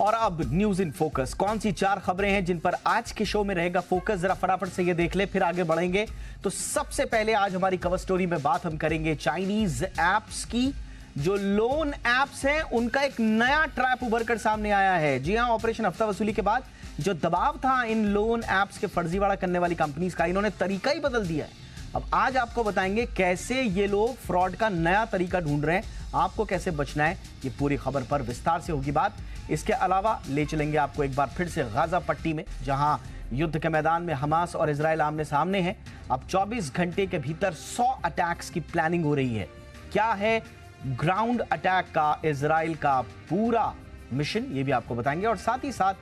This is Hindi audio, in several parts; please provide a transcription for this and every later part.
और अब न्यूज इन फोकस, कौन सी 4 खबरें हैं जिन पर आज के शो में रहेगा फोकस, जरा फटाफट से ये देख ले, फिर आगे बढ़ेंगे। तो सबसे पहले आज हमारी कवर स्टोरी में बात हम करेंगे चाइनीज एप्स की। जो लोन एप्स हैं उनका एक नया ट्रैप उभर कर सामने आया है। जी हां, ऑपरेशन हफ्ता वसूली के बाद जो दबाव था इन लोन एप्स के फर्जीवाड़ा करने वाली कंपनीज का, इन्होंने तरीका ही बदल दिया है। अब आज आपको बताएंगे कैसे ये लोग फ्रॉड का नया तरीका ढूंढ रहे हैं, आपको कैसे बचना है, ये पूरी खबर पर विस्तार से होगी बात। इसके अलावा ले चलेंगे आपको एक बार फिर से गाजा पट्टी में, जहां युद्ध के मैदान में हमास और इजराइल आमने सामने हैं। अब 24 घंटे के भीतर 100 अटैक्स की प्लानिंग हो रही है। क्या है ग्राउंड अटैक का इजराइल का पूरा मिशन, ये भी आपको बताएंगे। और साथ ही साथ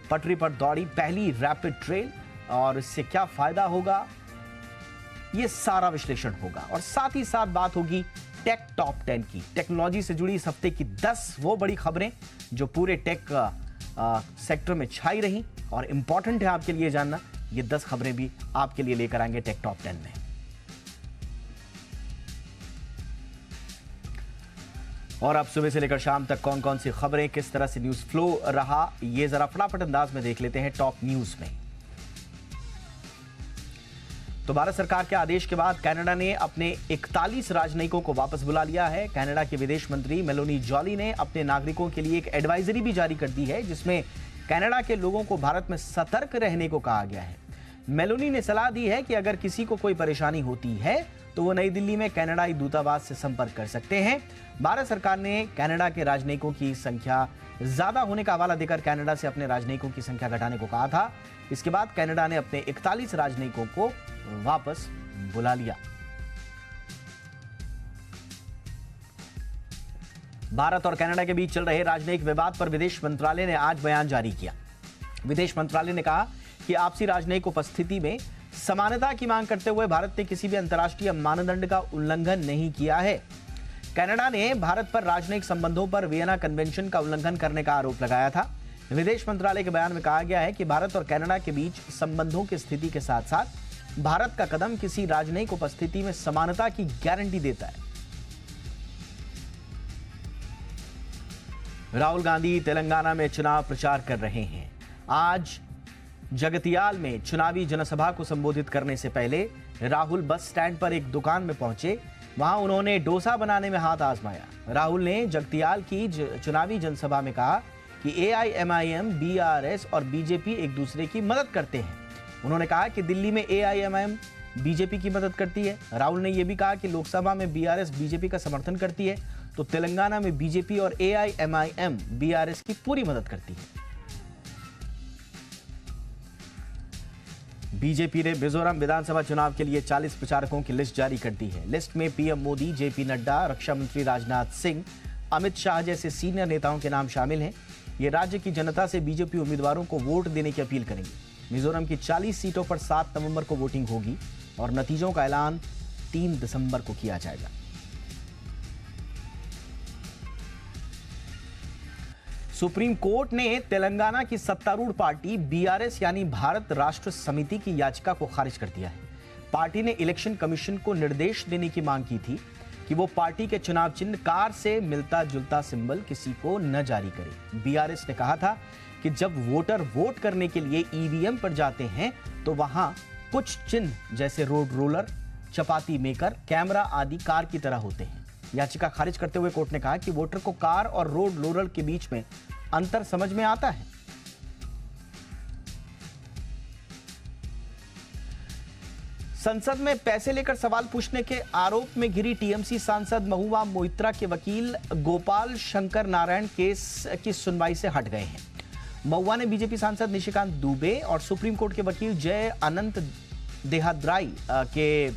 पटरी पर दौड़ी पहली रैपिड ट्रेन और इससे क्या फायदा होगा, ये सारा विश्लेषण होगा। और साथ ही साथ बात होगी टेक टॉप 10 की, टेक्नोलॉजी से जुड़ी इस हफ्ते की 10 वो बड़ी खबरें जो पूरे टेक सेक्टर में छाई रही और इंपॉर्टेंट है आपके लिए जानना। ये 10 खबरें भी आपके लिए लेकर आएंगे टेक टॉप 10 में। और अब सुबह से लेकर शाम तक कौन कौन सी खबरें, किस तरह से न्यूज फ्लो रहा, ये जरा फटाफट अंदाज में देख लेते हैं टॉप न्यूज में। तो भारत सरकार के आदेश के बाद कनाडा ने अपने 41 राजनयिकों को वापस बुला लिया है। कनाडा के विदेश मंत्री मेलोनी जॉली ने अपने नागरिकों के लिए एक एडवाइजरी भी जारी कर दी है, जिसमें कनाडा के लोगों को भारत में सतर्क रहने को कहा गया है। मेलोनी ने सलाह दी है कि अगर किसी को कोई परेशानी होती है तो वो नई दिल्ली में कनाडाई दूतावास से संपर्क कर सकते हैं। भारत सरकार ने कनाडा के राजनयिकों की संख्या ज्यादा होने का हवाला देकर कनाडा से अपने राजनयिकों की संख्या घटाने को कहा था। इसके बाद कनाडा ने अपने 41 राजनयिकों को वापस बुला लिया। भारत और कनाडा के बीच चल रहे राजनयिक विवाद पर विदेश मंत्रालय ने आज बयान जारी किया। विदेश मंत्रालय ने कहा कि आपसी राजनयिक उपस्थिति में समानता की मांग करते हुए भारत ने किसी भी अंतर्राष्ट्रीय मानदंड का उल्लंघन नहीं किया है। कनाडा ने भारत पर राजनयिक संबंधों पर वियना कन्वेंशन का उल्लंघन करने का आरोप लगाया था। विदेश मंत्रालय के बयान में कहा गया है कि भारत और कनाडा के बीच संबंधों की स्थिति के साथ साथ भारत का कदम किसी राजनयिक उपस्थिति में समानता की गारंटी देता है। राहुल गांधी तेलंगाना में चुनाव प्रचार कर रहे हैं। आज जगतियाल में चुनावी जनसभा को संबोधित करने से पहले राहुल बस स्टैंड पर एक दुकान में पहुंचे। वहां उन्होंने डोसा बनाने में हाथ आजमाया। राहुल ने जगतियाल की चुनावी जनसभा में कहा कि AIMIM, BRS और बीजेपी एक दूसरे की मदद करते हैं। उन्होंने कहा कि दिल्ली में AIMIM बीजेपी की मदद करती है। राहुल ने यह भी कहा कि लोकसभा में BRS बीजेपी का समर्थन करती है, तो तेलंगाना में बीजेपी और AIMIM BRS की पूरी मदद करती है। बीजेपी ने मिजोरम विधानसभा चुनाव के लिए 40 प्रचारकों की लिस्ट जारी कर दी है। लिस्ट में PM मोदी, JP नड्डा, रक्षा मंत्री राजनाथ सिंह, अमित शाह जैसे सीनियर नेताओं के नाम शामिल हैं। ये राज्य की जनता से बीजेपी उम्मीदवारों को वोट देने की अपील करेंगे। मिजोरम की 40 सीटों पर 7 नवंबर को वोटिंग होगी और नतीजों का ऐलान 3 दिसंबर को किया जाएगा। सुप्रीम कोर्ट ने तेलंगाना की सत्तारूढ़ पार्टी BRS यानी भारत राष्ट्र समिति की याचिका को खारिज कर दिया है। पार्टी ने इलेक्शन कमीशन को निर्देश देने की मांग की थी कि वो पार्टी के चुनाव चिन्ह कार से मिलता जुलता सिंबल किसी को न जारी करे। BRS ने कहा था कि जब वोटर वोट करने के लिए EVM पर जाते हैं तो वहां कुछ चिन्ह जैसे रोड रोलर, चपाती मेकर, कैमरा आदि कार की तरह होते हैं। याचिका खारिज करते हुए कोर्ट ने कहा कि वोटर को कार और रोड रोलर के बीच में अंतर समझ में आता है। संसद में पैसे लेकर सवाल पूछने के आरोप में घिरी TMC सांसद महुआ मोइत्रा के वकील गोपाल शंकर नारायण केस की सुनवाई से हट गए हैं। महुआ ने बीजेपी सांसद निशिकांत दुबे और सुप्रीम कोर्ट के वकील जय अनंत देहाद्राई के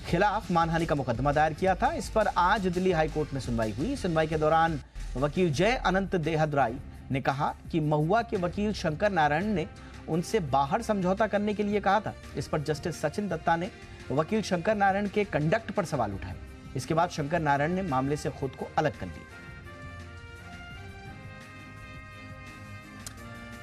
खिलाफ मानहानि का मुकदमा दायर किया था। इस पर आज दिल्ली हाई कोर्ट में सुनवाई हुई। सुनवाई के दौरान वकील जय अनंत देहाद्राई ने कहा कि महुआ के वकील शंकर नारायण ने उनसे बाहर समझौता करने के लिए कहा था। इस पर जस्टिस सचिन दत्ता ने वकील शंकर नारायण के कंडक्ट पर सवाल उठाए। इसके बाद शंकर नारायण ने मामले से खुद को अलग कर लिया।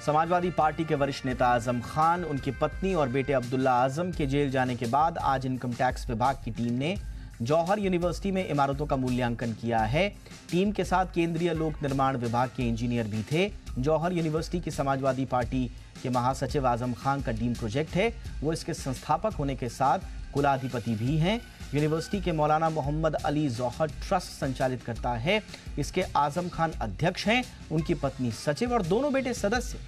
समाजवादी पार्टी के वरिष्ठ नेता आजम खान, उनकी पत्नी और बेटे अब्दुल्ला आजम के जेल जाने के बाद आज इनकम टैक्स विभाग की टीम ने जौहर यूनिवर्सिटी में इमारतों का मूल्यांकन किया है। टीम के साथ केंद्रीय लोक निर्माण विभाग के इंजीनियर भी थे। जौहर यूनिवर्सिटी की समाजवादी पार्टी के महासचिव आजम खान का ड्रीम प्रोजेक्ट है। वो इसके संस्थापक होने के साथ कुलाधिपति भी हैं। यूनिवर्सिटी के मौलाना मोहम्मद अली जौहर ट्रस्ट संचालित करता है। इसके आजम खान अध्यक्ष हैं, उनकी पत्नी सचिव और दोनों बेटे सदस्य।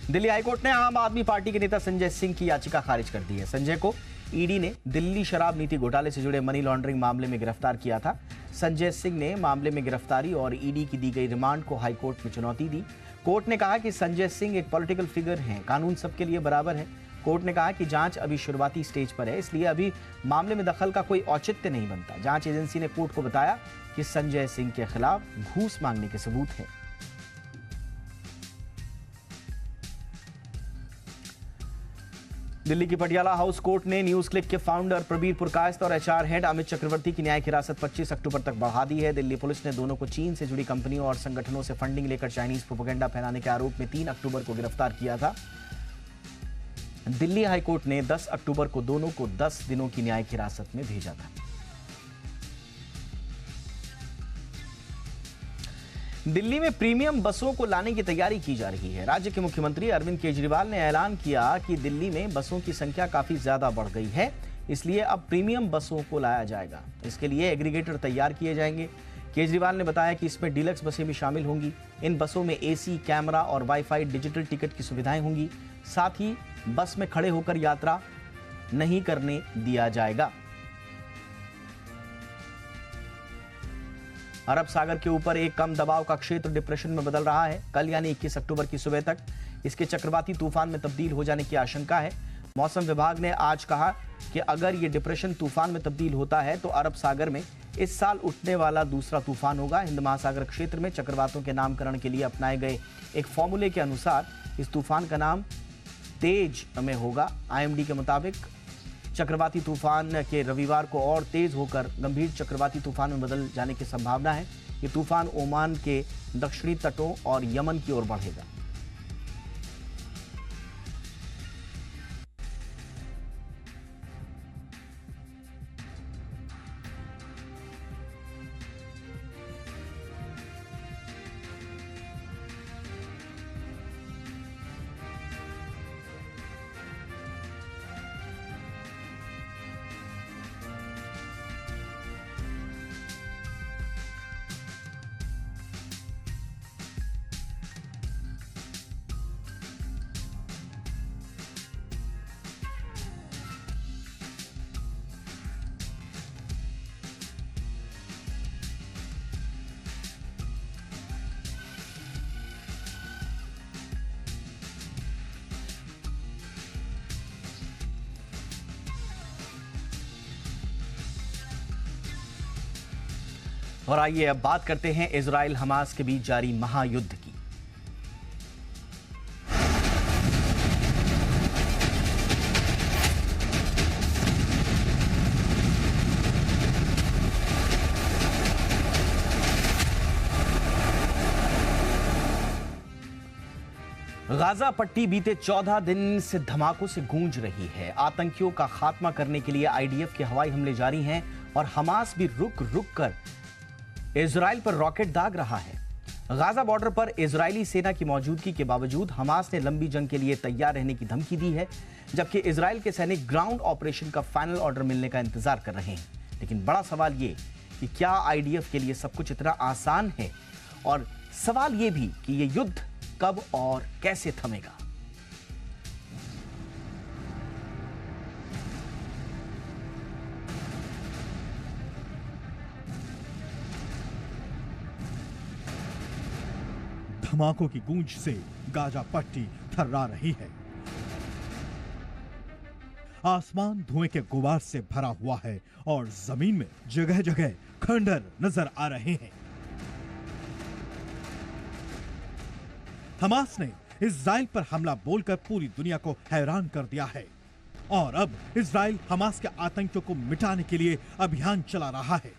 दिल्ली हाईकोर्ट ने आम आदमी पार्टी के नेता संजय सिंह की याचिका खारिज कर दी है। संजय को ईडी ने दिल्ली शराब नीति घोटाले से जुड़े मनी लॉन्ड्रिंग मामले में गिरफ्तार किया था। संजय सिंह ने मामले में गिरफ्तारी और ईडी की दी गई रिमांड को हाईकोर्ट में चुनौती दी। कोर्ट ने कहा कि संजय सिंह एक पॉलिटिकल फिगर हैं, कानून सबके लिए बराबर है। कोर्ट ने कहा कि जांच अभी शुरुआती स्टेज पर है, इसलिए अभी मामले में दखल का कोई औचित्य नहीं बनता। जांच एजेंसी ने कोर्ट को बताया कि संजय सिंह के खिलाफ घूस मांगने के सबूत हैं। दिल्ली की पटियाला हाउस कोर्ट ने न्यूज क्लिक के फाउंडर प्रबीर पुरकायस्थ और एचआर हेड अमित चक्रवर्ती की न्यायिक हिरासत 25 अक्टूबर तक बढ़ा दी है। दिल्ली पुलिस ने दोनों को चीन से जुड़ी कंपनियों और संगठनों से फंडिंग लेकर चाइनीज प्रोपेगेंडा फैलाने के आरोप में 3 अक्टूबर को गिरफ्तार किया था। दिल्ली हाईकोर्ट ने 10 अक्टूबर को दोनों को 10 दिनों की न्यायिक हिरासत में भेजा था। दिल्ली में प्रीमियम बसों को लाने की तैयारी की जा रही है। राज्य के मुख्यमंत्री अरविंद केजरीवाल ने ऐलान किया कि दिल्ली में बसों की संख्या काफी ज्यादा बढ़ गई है, इसलिए अब प्रीमियम बसों को लाया जाएगा। इसके लिए एग्रीगेटर तैयार किए जाएंगे। केजरीवाल ने बताया कि इसमें डीलक्स बसें भी शामिल होंगी। इन बसों में एसी, कैमरा और वाईफाई डिजिटल टिकट की सुविधाएं होंगी। साथ ही बस में खड़े होकर यात्रा नहीं करने दिया जाएगा। अरब सागर के ऊपर एक कम दबाव का क्षेत्र डिप्रेशन में बदल रहा है। कल यानी 21 अक्टूबर की सुबह तक इसके चक्रवाती तूफान में तब्दील हो जाने की आशंका है। मौसम विभाग ने आज कहा कि अगर ये डिप्रेशन तूफान में तब्दील होता है तो अरब सागर में इस साल उठने वाला दूसरा तूफान होगा। हिंद महासागर क्षेत्र में चक्रवातों के नामकरण के लिए अपनाए गए एक फॉर्मूले के अनुसार इस तूफान का नाम तेज में होगा। आईएमडी के मुताबिक चक्रवाती तूफान के रविवार को और तेज होकर गंभीर चक्रवाती तूफान में बदल जाने की संभावना है। ये तूफान ओमान के दक्षिणी तटों और यमन की ओर बढ़ेगा। और आइए अब बात करते हैं इजराइल हमास के बीच जारी महायुद्ध की। गाजा पट्टी बीते 14 दिन से धमाकों से गूंज रही है। आतंकियों का खात्मा करने के लिए आईडीएफ के हवाई हमले जारी हैं और हमास भी रुक रुक कर इजराइल पर रॉकेट दाग रहा है। गाजा बॉर्डर पर इजरायली सेना की मौजूदगी के बावजूद हमास ने लंबी जंग के लिए तैयार रहने की धमकी दी है, जबकि इजराइल के सैनिक ग्राउंड ऑपरेशन का फाइनल ऑर्डर मिलने का इंतजार कर रहे हैं। लेकिन बड़ा सवाल ये कि क्या आईडीएफ के लिए सब कुछ इतना आसान है, और सवाल ये भी कि ये युद्ध कब और कैसे थमेगा। धमाकों की गूंज से गाजा पट्टी थर्रा रही है। आसमान धुएं के गुबार से भरा हुआ है और जमीन में जगह जगह खंडर नजर आ रहे हैं। हमास ने इजराइल पर हमला बोलकर पूरी दुनिया को हैरान कर दिया है और अब इजराइल हमास के आतंकियों को मिटाने के लिए अभियान चला रहा है।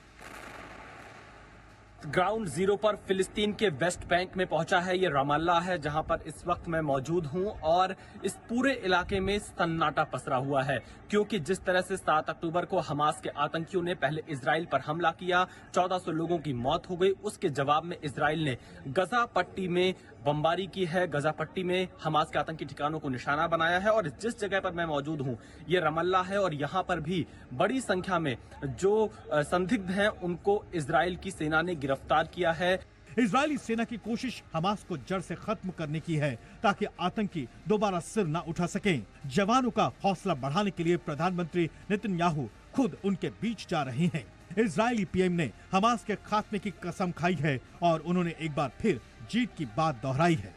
ग्राउंड जीरो पर फिलिस्तीन के वेस्ट बैंक में पहुंचा है। ये रामल्ला है जहां पर इस वक्त मैं मौजूद हूं और इस पूरे इलाके में सन्नाटा पसरा हुआ है, क्योंकि जिस तरह से 7 अक्टूबर को हमास के आतंकियों ने पहले इजराइल पर हमला किया, 1400 लोगों की मौत हो गई। उसके जवाब में इजराइल ने गजा पट्टी में बमबारी की है। गजा पट्टी में हमास के आतंकी ठिकानों को निशाना बनाया है और जिस जगह पर मैं मौजूद हूं ये रामल्ला है और यहां पर भी बड़ी संख्या में जो संदिग्ध हैं उनको इजराइल की सेना ने गिरफ्तार किया है। इजरायली सेना की कोशिश हमास को जड़ से खत्म करने की है ताकि आतंकी दोबारा सिर न उठा सकें। जवानों का हौसला बढ़ाने के लिए प्रधानमंत्री नेतन्याहू खुद उनके बीच जा रहे हैं। इजरायली पीएम ने हमास के खात्मे की कसम खाई है और उन्होंने एक बार फिर जीत की बात दोहराई है।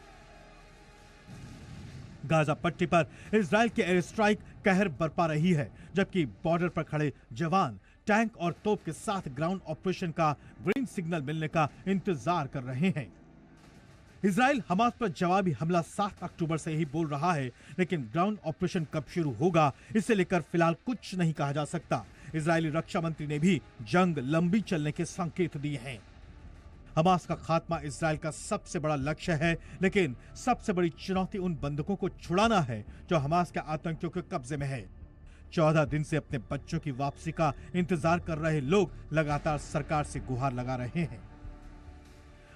गाजा पट्टी पर इजराइल के एयर स्ट्राइक कहर बरपा रही है, जबकि बॉर्डर पर खड़े जवान टैंक और तोप के साथ ग्राउंड ऑपरेशन का ग्रीन सिग्नल मिलने का इंतजार कर रहे हैं। इजराइल हमास पर जवाबी हमला 7 अक्टूबर से ही बोल रहा है, लेकिन ग्राउंड ऑपरेशन कब शुरू होगा इसे लेकर फिलहाल कुछ नहीं कहा जा सकता। इजरायली रक्षा मंत्री ने भी जंग लंबी चलने के संकेत दिए हैं। हमास का खात्मा इजराइल का सबसे बड़ा लक्ष्य है, लेकिन सबसे बड़ी चुनौती उन बंधकों को छुड़ाना है जो हमास के आतंकियों के कब्जे में है। 14 दिन से अपने बच्चों की वापसी का इंतजार कर रहे लोग लगातार सरकार से गुहार लगा रहे हैं।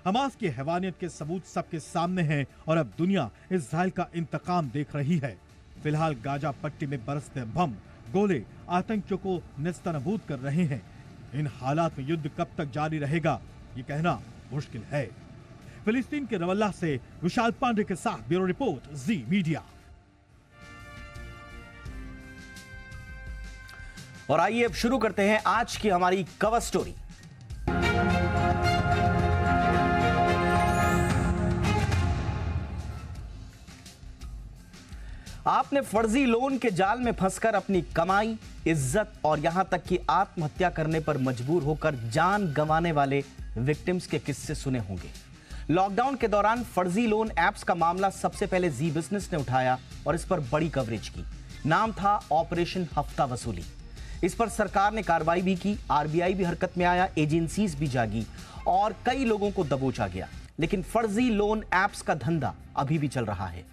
हमास की हैवानियत के सबूत सबके सामने हैं और अब दुनिया इजराइल का इंतकाम देख रही है। फिलहाल गाजा पट्टी में बरसते बम गोले आतंकियों को नेस्तनाबूद कर रहे हैं। इन हालात में युद्ध कब तक जारी रहेगा ये कहना मुश्किल है। फिलिस्तीन के रमल्ला से विशाल पांडे के साथ ब्यूरो रिपोर्ट, जी मीडिया। और आइए अब शुरू करते हैं आज की हमारी कवर स्टोरी। आपने फर्जी लोन के जाल में फंसकर अपनी कमाई, इज्जत और यहां तक कि आत्महत्या करने पर मजबूर होकर जान गंवाने वाले विक्टिम्स के किस्से सुने होंगे। लॉकडाउन के दौरान फर्जी लोन ऐप्स का मामला सबसे पहले जी बिजनेस ने उठाया और इस पर बड़ी कवरेज की। नाम था ऑपरेशन हफ्ता वसूली। इस पर सरकार ने कार्रवाई भी की, आरबीआई भी हरकत में आया, एजेंसीज भी जागी और कई लोगों को दबोचा गया। लेकिन फर्जी लोन ऐप्स का धंधा अभी भी चल रहा है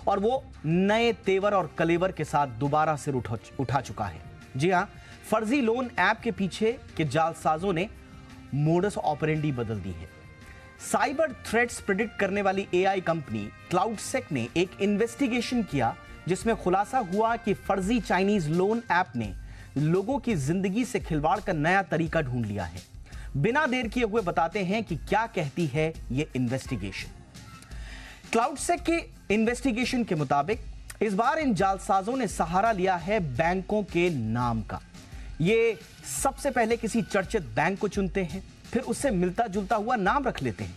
और वो नए तेवर और कलेवर के साथ दोबारा सिर उठा चुका है। जी हां, फर्जी लोन ऐप के पीछे के जालसाजों ने मोडस ऑपरेंडी बदल दी है। साइबर थ्रेट्स प्रेडिक्ट करने वाली एआई कंपनी क्लाउडसेक ने एक इन्वेस्टिगेशन किया जिसमें खुलासा हुआ कि फर्जी चाइनीज लोन ऐप ने लोगों की जिंदगी से खिलवाड़ का नया तरीका ढूंढ लिया है। बिना देर किए हुए बताते हैं कि क्या कहती है यह इन्वेस्टिगेशन। क्लाउडसेक के इन्वेस्टिगेशन के मुताबिक इस बार इन जालसाजों ने सहारा लिया है बैंकों के नाम का। ये सबसे पहले किसी चर्चित बैंक को चुनते हैं, फिर उससे मिलता जुलता हुआ नाम रख लेते हैं,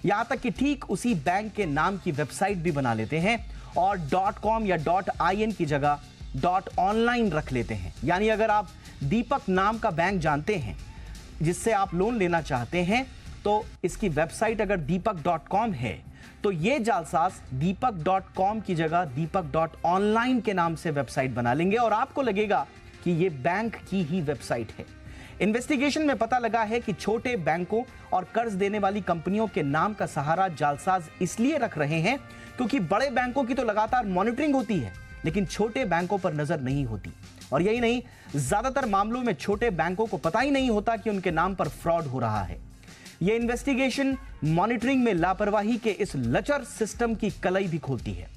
यहां तक कि ठीक उसी बैंक के नाम की वेबसाइट भी बना लेते हैं और .com या .in की जगह .online रख लेते हैं। यानी अगर आप दीपक नाम का बैंक जानते हैं जिससे आप लोन लेना चाहते हैं, तो इसकी वेबसाइट अगर दीपक.com है तो ये जालसाज दीपक.com की जगह दीपक.online के नाम से वेबसाइट बना लेंगे और आपको लगेगा कि ये बैंक की ही वेबसाइट है। इन्वेस्टिगेशन में पता लगा है कि छोटे बैंकों और कर्ज देने वाली कंपनियों के नाम का सहारा जालसाज इसलिए रख रहे हैं क्योंकि बड़े बैंकों की तो लगातार मॉनिटरिंग होती है, लेकिन छोटे बैंकों पर नजर नहीं होती। और यही नहीं, ज्यादातर मामलों में छोटे बैंकों को पता ही नहीं होता कि उनके नाम पर फ्रॉड हो रहा है। यह इन्वेस्टिगेशन मॉनिटरिंग में लापरवाही के इस लचर सिस्टम की कलई भी खोलती है।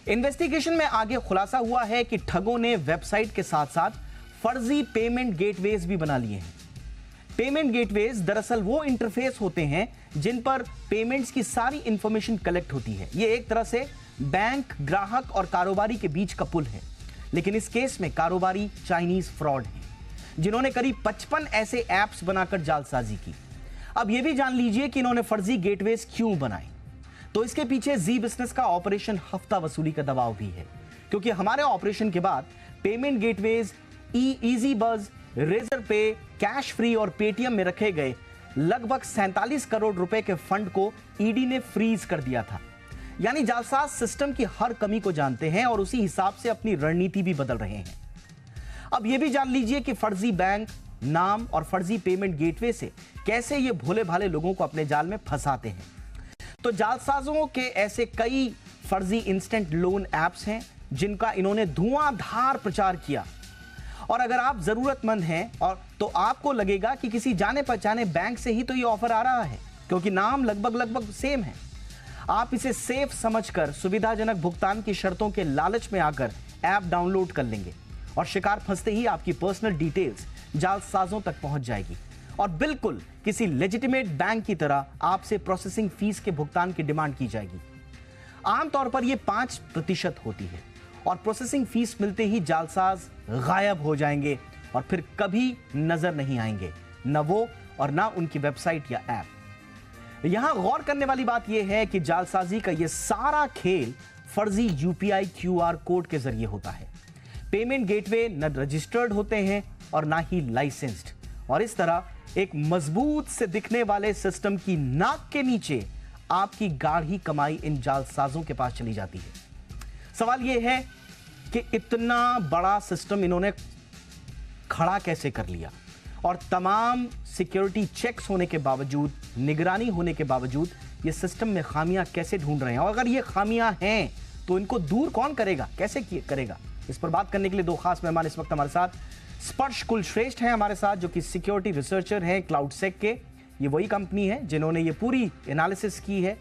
इन्वेस्टिगेशन में आगे खुलासा हुआ है कि ठगों ने वेबसाइट के साथ साथ फर्जी पेमेंट गेटवेज भी बना लिए हैं। पेमेंट गेटवेज दरअसल वो इंटरफेस होते हैं जिन पर पेमेंट्स की सारी इंफॉर्मेशन कलेक्ट होती है। ये एक तरह से बैंक, ग्राहक और कारोबारी के बीच का पुल है। लेकिन इस केस में कारोबारी चाइनीज फ्रॉड हैं जिन्होंने करीब 55 ऐसे ऐप्स बनाकर जालसाजी की। अब यह भी जान लीजिए कि इन्होंने फर्जी गेटवेज क्यों बनाए। तो इसके पीछे जी बिजनेस का ऑपरेशन हफ्ता वसूली का दबाव भी है, क्योंकि हमारे ऑपरेशन के बाद पेमेंट गेटवेज इजी बज, रेजर पे, कैश फ्री और पेटीएम में रखे गए लगभग 47 करोड़ रुपए के फंड को ईडी ने फ्रीज कर दिया था। यानी जालसाज सिस्टम की हर कमी को जानते हैं और उसी हिसाब से अपनी रणनीति भी बदल रहे हैं। अब यह भी जान लीजिए कि फर्जी बैंक, नाम और फर्जी पेमेंट गेटवे से कैसे ये भोले भाले लोगों को अपने जाल में फंसाते हैं। तो जालसाजों के ऐसे कई फर्जी इंस्टेंट लोन ऐप्स हैं जिनका इन्होंने धुआंधार प्रचार किया। और अगर आप जरूरतमंद हैं और तो आपको लगेगा कि किसी जाने पहचाने बैंक से ही तो ये ऑफर आ रहा है, क्योंकि नाम लगभग सेम है। आप इसे सेफ समझकर सुविधाजनक भुगतान की शर्तों के लालच में आकर ऐप डाउनलोड कर लेंगे और शिकार फंसते ही आपकी पर्सनल डिटेल्स जालसाजों तक पहुंच जाएगी और बिल्कुल किसी लेजिटिमेट बैंक की तरह आपसे प्रोसेसिंग फीस के भुगतान की डिमांड की जाएगी। आमतौर पर यह 5% होती है और प्रोसेसिंग फीस मिलते ही जालसाज गायब हो जाएंगे और फिर कभी नजर नहीं आएंगे, न वो और ना उनकी वेबसाइट या ऐप। यहां गौर करने वाली बात यह है कि जालसाजी का यह सारा खेल फर्जी यूपीआई क्यूआर कोड के जरिए होता है। पेमेंट गेटवे न रजिस्टर्ड होते हैं और ना ही लाइसेंस्ड, और इस तरह एक मजबूत से दिखने वाले सिस्टम की नाक के नीचे आपकी गाढ़ी कमाई इन जालसाजों के पास चली जाती है। सवाल यह है कि इतना बड़ा सिस्टम इन्होंने खड़ा कैसे कर लिया और तमाम सिक्योरिटी चेक्स होने के बावजूद, निगरानी होने के बावजूद ये सिस्टम में खामियां कैसे ढूंढ रहे हैं, और अगर ये खामियां हैं तो इनको दूर कौन करेगा, कैसे करेगा। इस पर बात करने के लिए दो खास मेहमान इस वक्त हमारे साथ। स्पर्श कुलश्रेष्ठ हैं हमारे साथ, जो कि सिक्योरिटी रिसर्चर हैं क्लाउडसेक के। ये वही कंपनी है जिन्होंने ये पूरी एनालिसिस की है।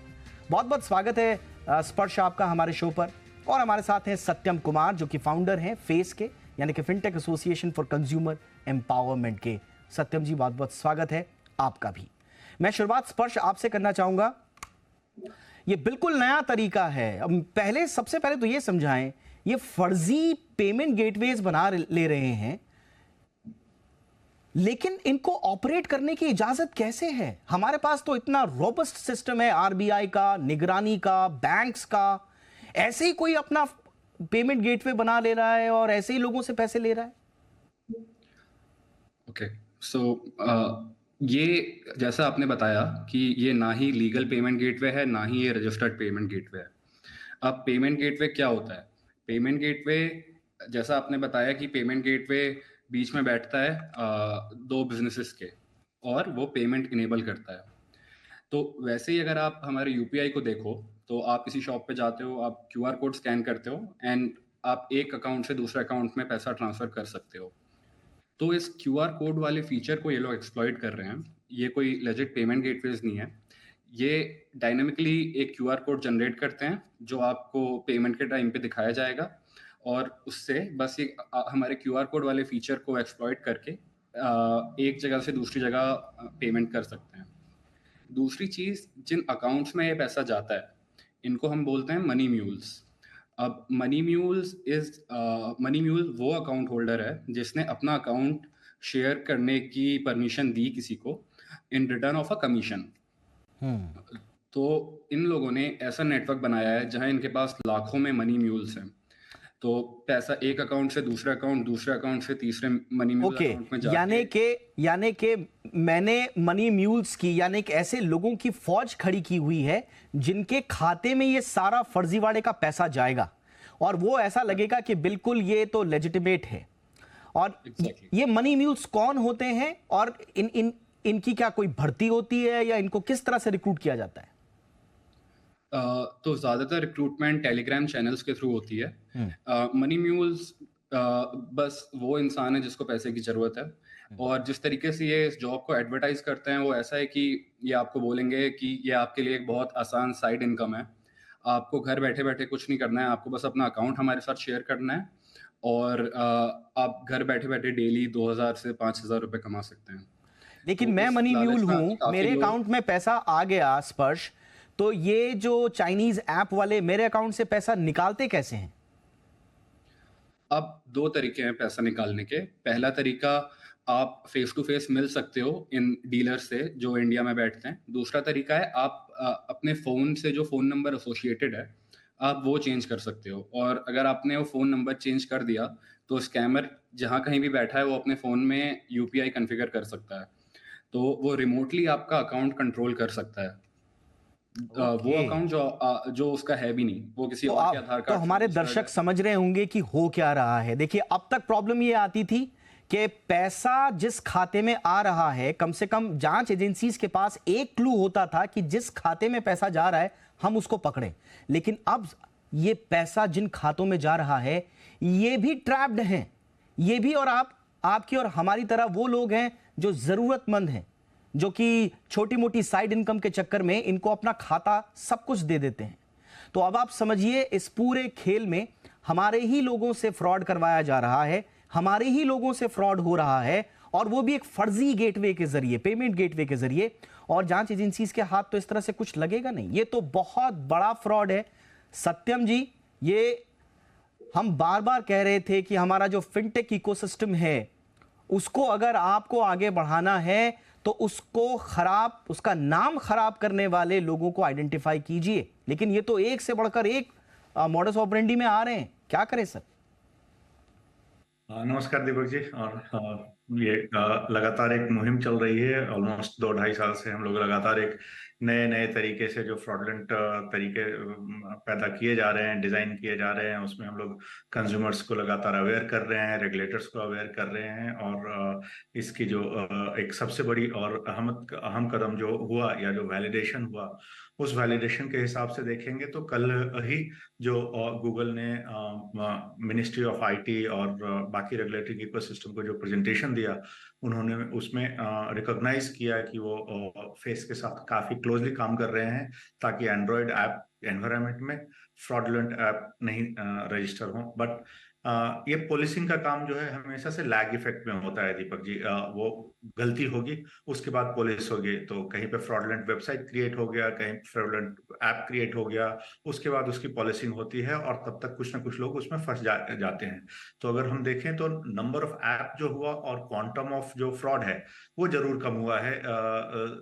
बहुत बहुत स्वागत है स्पर्श आपका हमारे शो पर। और हमारे साथ हैं सत्यम कुमार, जो कि फाउंडर हैं फेस के, यानी कि fintech association for consumer empowerment के। सत्यम जी, बहुत बहुत स्वागत है आपका भी। मैं शुरुआत स्पर्श आपसे करना चाहूंगा। ये बिल्कुल नया तरीका है। अब सबसे पहले तो ये समझाएं, ये फर्जी पेमेंट गेटवेज बना ले रहे हैं, लेकिन इनको ऑपरेट करने की इजाजत कैसे है? हमारे पास तो इतना रोबस्ट सिस्टम है, आरबीआई का, निगरानी का, बैंक्स का। ऐसे ही कोई अपना पेमेंट गेटवे बना ले रहा है और ऐसे ही लोगों से पैसे ले रहा है। ओके, सो ये जैसा आपने बताया कि ये ना ही लीगल पेमेंट गेटवे है, ना ही ये रजिस्टर्ड पेमेंट गेटवे है। अब पेमेंट गेटवे क्या होता है? पेमेंट गेटवे, जैसा आपने बताया कि पेमेंट गेटवे बीच में बैठता है दो बिजनेसेस के, और वो पेमेंट इनेबल करता है। तो वैसे ही अगर आप हमारे यूपीआई को देखो तो आप किसी शॉप पे जाते हो, आप क्यूआर कोड स्कैन करते हो एंड आप एक अकाउंट से दूसरे अकाउंट में पैसा ट्रांसफर कर सकते हो। तो इस क्यूआर कोड वाले फीचर को ये लोग एक्सप्लॉइट कर रहे हैं। ये कोई लेजिट पेमेंट गेटवेज नहीं है। ये डायनेमिकली एक क्यूआर कोड जनरेट करते हैं जो आपको पेमेंट के टाइम पे दिखाया जाएगा, और उससे बस ये हमारे क्यूआर कोड वाले फीचर को एक्सप्लॉइट करके एक जगह से दूसरी जगह पेमेंट कर सकते हैं। दूसरी चीज़, जिन अकाउंट्स में ये पैसा जाता है इनको हम बोलते हैं मनी म्यूल्स। अब मनी म्यूल वो अकाउंट होल्डर है जिसने अपना अकाउंट शेयर करने की परमिशन दी किसी को in return of a commission. तो इन लोगों ने ऐसा नेटवर्क बनाया है जहां इनके पास लाखों में मनी म्यूल्स हैं। तो पैसा एक अकाउंट से दूसरे अकाउंट, दूसरे अकाउंट से तीसरे मनी म्यूल अकाउंट में जाके, यानी कि मैंने मनी म्यूल्स की, यानी कि ऐसे लोगों की फौज खड़ी की हुई है जिनके खाते में ये सारा फर्जीवाड़े का पैसा जाएगा और वो ऐसा लगेगा कि बिल्कुल ये तो लेजिटिमेट है। और ये मनी म्यूल्स कौन होते हैं और इनकी क्या कोई भर्ती होती है या इनको किस तरह से रिक्रूट किया जाता है? तो ज्यादातर रिक्रूटमेंट टेलीग्राम चैनल्स के थ्रू होती है। मनी म्यूल्स बस वो इंसान है जिसको पैसे की जरूरत है, और जिस तरीके से ये इस जॉब को एडवर्टाइज करते हैं वो ऐसा है कि ये आपको बोलेंगे कि ये आपके लिए एक बहुत आसान साइड इनकम है। आपको घर बैठे बैठे कुछ नहीं करना है, आपको बस अपना अकाउंट हमारे साथ शेयर करना है और आप घर बैठे बैठे डेली 2000 से 5000 रुपए कमा सकते हैं। लेकिन तो मैं मनी म्यूल हूं, मेरे अकाउंट में पैसा आ गया स्पर्श, तो ये जो चाइनीज ऐप वाले मेरे अकाउंट से पैसा निकालते कैसे हैं? अब दो तरीके हैं पैसा निकालने के। पहला तरीका, आप फेस टू फेस मिल सकते हो इन डीलर से जो इंडिया में बैठते हैं। दूसरा तरीका है आप अपने फ़ोन से जो फ़ोन नंबर एसोसिएटेड है आप वो चेंज कर सकते हो, और अगर आपने वो फ़ोन नंबर चेंज कर दिया तो स्कैमर जहाँ कहीं भी बैठा है वो अपने फ़ोन में यूपीआई कॉन्फ़िगर कर सकता है, तो वो रिमोटली आपका अकाउंट कंट्रोल कर सकता है। वो अकाउंट जो उसका है भी नहीं, वो किसी और के आधार कार्ड। तो हमारे दर्शक समझ रहे होंगे कि हो क्या रहा है। देखिए, अब तक प्रॉब्लम ये आती थी कि पैसा जिस खाते में आ रहा है, कम से कम जांच एजेंसीज के पास एक क्लू होता था कि जिस खाते में पैसा जा रहा है हम उसको पकड़ें, लेकिन अब ये पैसा जिन खातों में जा रहा है ये भी ट्रैप्ड हैं, ये भी और आपकी और हमारी तरह वो लोग हैं जो जरूरतमंद हैं, जो कि छोटी मोटी साइड इनकम के चक्कर में इनको अपना खाता सब कुछ दे देते हैं। तो अब आप समझिए इस पूरे खेल में हमारे ही लोगों से फ्रॉड करवाया जा रहा है, हमारे ही लोगों से फ्रॉड हो रहा है, और वो भी एक फर्जी गेटवे के जरिए, पेमेंट गेटवे के जरिए। और जांच एजेंसीज के हाथ तो इस तरह से कुछ लगेगा नहीं, ये तो बहुत बड़ा फ्रॉड है। सत्यम जी, ये हम बार बार कह रहे थे कि हमारा जो फिनटेक इकोसिस्टम है उसको अगर आपको आगे बढ़ाना है तो उसका नाम खराब करने वाले लोगों को आइडेंटिफाई कीजिए, लेकिन ये तो एक से बढ़कर एक मॉडस ऑपरेंडी में आ रहे हैं। क्या करें सर? नमस्कार दीपक जी। और ये लगातार एक मुहिम चल रही है, ऑलमोस्ट 2-2.5 साल से हम लोग लगातार एक नए नए तरीके से जो फ्रॉडलेंट तरीके पैदा किए जा रहे हैं, डिजाइन किए जा रहे हैं, उसमें हम लोग कंज्यूमर्स को लगातार अवेयर कर रहे हैं, रेगुलेटर्स को अवेयर कर रहे हैं। और इसकी जो एक सबसे बड़ी और अहम कदम जो हुआ या जो वैलिडेशन हुआ, उस वैलिडेशन के हिसाब से देखेंगे तो कल ही जो गूगल ने मिनिस्ट्री ऑफ आईटी और बाकी रेगुलेटरी इकोसिस्टम को जो प्रेजेंटेशन दिया, उन्होंने उसमें रिकॉग्नाइज किया कि वो फेस के साथ काफी क्लोजली काम कर रहे हैं ताकि एंड्रॉयड ऐप एनवायरनमेंट में फ्रॉडलेंट ऐप नहीं रजिस्टर हो। बट ये पॉलिसिंग का काम जो है हमेशा से लैग इफेक्ट में होता है दीपक जी। वो गलती होगी, उसके बाद पुलिस होगी, तो कहीं पे फ्रॉडलेंट वेबसाइट क्रिएट हो गया, कहीं फ्रॉडलेंट ऐप क्रिएट हो गया, उसके बाद उसकी पॉलिसिंग होती है और तब तक कुछ ना कुछ लोग उसमें फंस जाते हैं। तो अगर हम देखें तो नंबर ऑफ ऐप जो हुआ और क्वांटम ऑफ जो फ्रॉड है वो जरूर कम हुआ है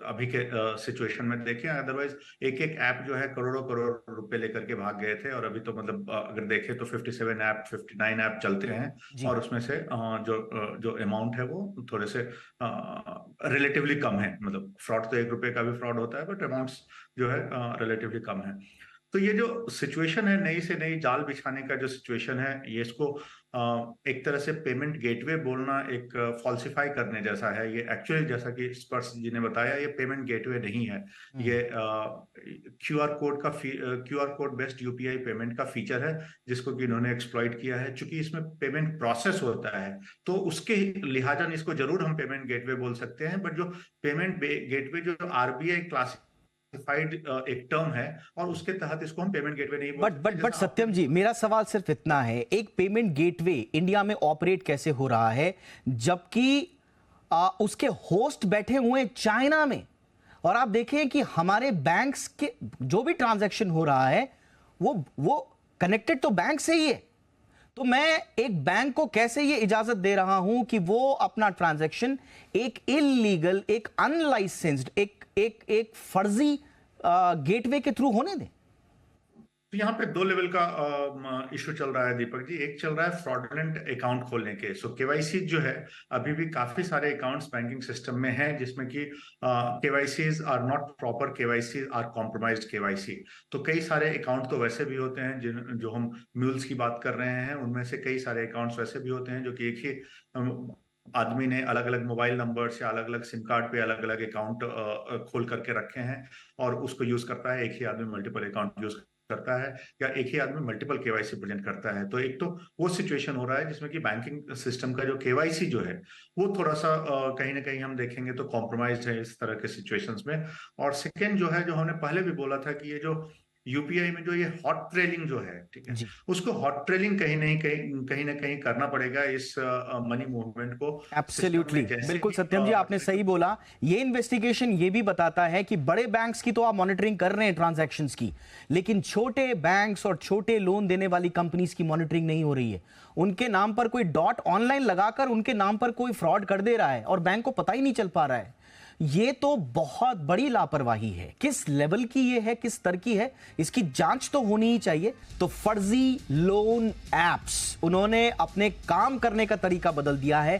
अभी के सिचुएशन में देखें। अदरवाइज एक एक ऐप जो है करोड़ों करोड़ रुपए लेकर के भाग गए थे, और अभी तो मतलब अगर देखें तो 57 ऐप 59 ऐप चलते हैं, और उसमें से जो अमाउंट है वो थोड़े से रिलेटिवली कम है। मतलब फ्रॉड तो 1 रुपए का भी फ्रॉड होता है, बट अमाउंट्स जो है रिलेटिवली कम है। तो ये जो सिचुएशन है, नई से नई जाल बिछाने का जो सिचुएशन है, ये इसको एक तरह से पेमेंट गेटवे बोलना एक फॉल्सिफाई करने जैसा है। ये एक्चुअली जैसा कि स्पर्श जी ने बताया, ये पेमेंट गेटवे नहीं है, ये QR code based UPI payment का फीचर है जिसको कि इन्होंने एक्सप्लॉइट किया है। चूंकि इसमें पेमेंट प्रोसेस होता है तो उसके लिहाजा इसको जरूर हम पेमेंट गेटवे बोल सकते हैं, बट जो पेमेंट गेटवे जो आरबीआई क्लास एक टर्म है और उसके तहत इसको हम पेमेंट गेटवे नहीं बोलते। बट सत्यम जी, मेरा सवाल सिर्फ इतना है, एक पेमेंट गेटवे इंडिया में ऑपरेट कैसे हो रहा है जबकि उसके होस्ट बैठे हुए चाइना में, और आप देखें कि हमारे बैंक्स के जो भी ट्रांजैक्शन हो रहा है वो कनेक्टेड तो बैंक से ही है। तो मैं एक बैंक को कैसे ये इजाजत दे रहा हूं कि वो अपना ट्रांजैक्शन एक इल्लीगल, एक अनलाइसेंस्ड, एक फर्जी गेटवे के थ्रू होने दें? तो यहाँ पे 2 लेवल का इशू चल रहा है दीपक जी। एक चल रहा है फ्रॉडलेंट अकाउंट खोलने के। सो केवाईसी जो है, अभी भी काफी सारे अकाउंट्स बैंकिंग सिस्टम में हैं जिसमें कि KYCs are not proper, KYC are compromised KYC. तो कई सारे अकाउंट तो वैसे भी होते हैं, जो हम म्यूल्स की बात कर रहे हैं, उनमें से कई सारे अकाउंट्स वैसे भी होते हैं जो कि एक ही आदमी ने अलग अलग मोबाइल नंबर से अलग अलग सिम कार्ड पे अलग अलग अकाउंट खोल करके रखे हैं और उसको यूज करता है। एक ही आदमी मल्टीपल अकाउंट यूज करता है या एक ही आदमी मल्टीपल केवाईसी प्रेजेंट करता है। तो एक तो वो सिचुएशन हो रहा है जिसमें कि बैंकिंग सिस्टम का जो केवाईसी जो है वो थोड़ा सा कहीं ना कहीं हम देखेंगे तो कॉम्प्रोमाइज्ड है इस तरह के सिचुएशंस में। और सेकेंड जो है, जो हमने पहले भी बोला था कि ये जो यूपीआई में जो ये हॉट ट्रेलिंग जो है, ठीक है, उसको हॉट ट्रेलिंग कहीं ना कहीं करना पड़ेगा इस मनी मूवमेंट को। एब्सोल्युटली, बिल्कुल सत्यम जी, आपने सही बोला। ये इन्वेस्टिगेशन ये भी बताता है कि बड़े बैंक्स की तो आप मॉनिटरिंग कर रहे हैं ट्रांजैक्शंस की, लेकिन छोटे बैंक्स और छोटे लोन देने वाली कंपनीज की मॉनिटरिंग नहीं हो रही है। उनके नाम पर कोई डॉट ऑनलाइन लगाकर उनके नाम पर कोई फ्रॉड कर दे रहा है और बैंक को पता ही नहीं चल पा रहा है। ये तो बहुत बड़ी लापरवाही है। किस लेवल की ये है, किस स्तर की है, इसकी जांच तो होनी ही चाहिए। तो फर्जी लोन एप्स, उन्होंने अपने काम करने का तरीका बदल दिया है,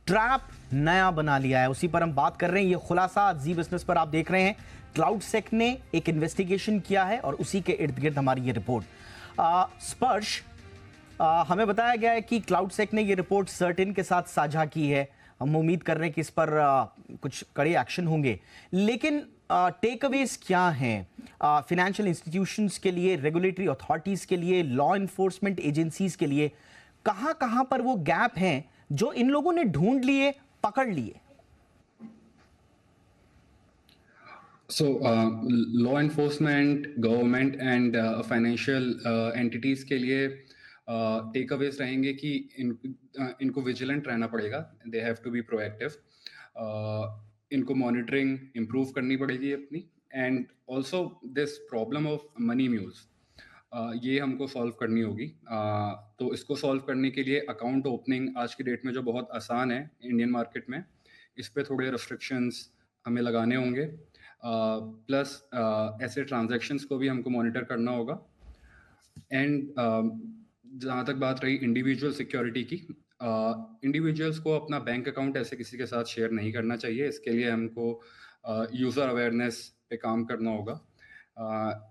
ट्रैप नया बना लिया है, उसी पर हम बात कर रहे हैं। ये खुलासा जी बिजनेस पर आप देख रहे हैं। क्लाउडसेक ने एक इन्वेस्टिगेशन किया है और उसी के इर्द गिर्द हमारी ये रिपोर्ट। स्पर्श, हमें बताया गया है कि क्लाउडसेक ने ये रिपोर्ट सर्टिन के साथ साझा की है। हम उम्मीद कर रहे हैं कि इस पर कुछ कड़े एक्शन होंगे, लेकिन टेक अवेज क्या हैं फाइनेंशियल इंस्टीट्यूशंस के लिए, रेगुलेटरी अथॉरिटीज के लिए, लॉ इन्फोर्समेंट एजेंसीज के लिए? कहां कहां पर वो गैप हैं जो इन लोगों ने ढूंढ लिए, पकड़ लिए? So, law enforcement, government and financial entities के लिए टेक अवेज रहेंगे कि इनको विजिलेंट रहना पड़ेगा। They have to be proactive. इनको मॉनिटरिंग इम्प्रूव करनी पड़ेगी अपनी। And also this problem of money mules, ये हमको सॉल्व करनी होगी। तो इसको सॉल्व करने के लिए अकाउंट ओपनिंग आज की डेट में जो बहुत आसान है इंडियन मार्केट में, इस पर थोड़े रिस्ट्रिक्शंस हमें लगाने होंगे। प्लस ऐसे ट्रांजैक्शंस को भी हमको मॉनिटर करना होगा। एंड जहाँ तक बात रही इंडिविजुअल सिक्योरिटी की, इंडिविजुअल्स को अपना बैंक अकाउंट ऐसे किसी के साथ शेयर नहीं करना चाहिए। इसके लिए हमको यूज़र अवेयरनेस पे काम करना होगा।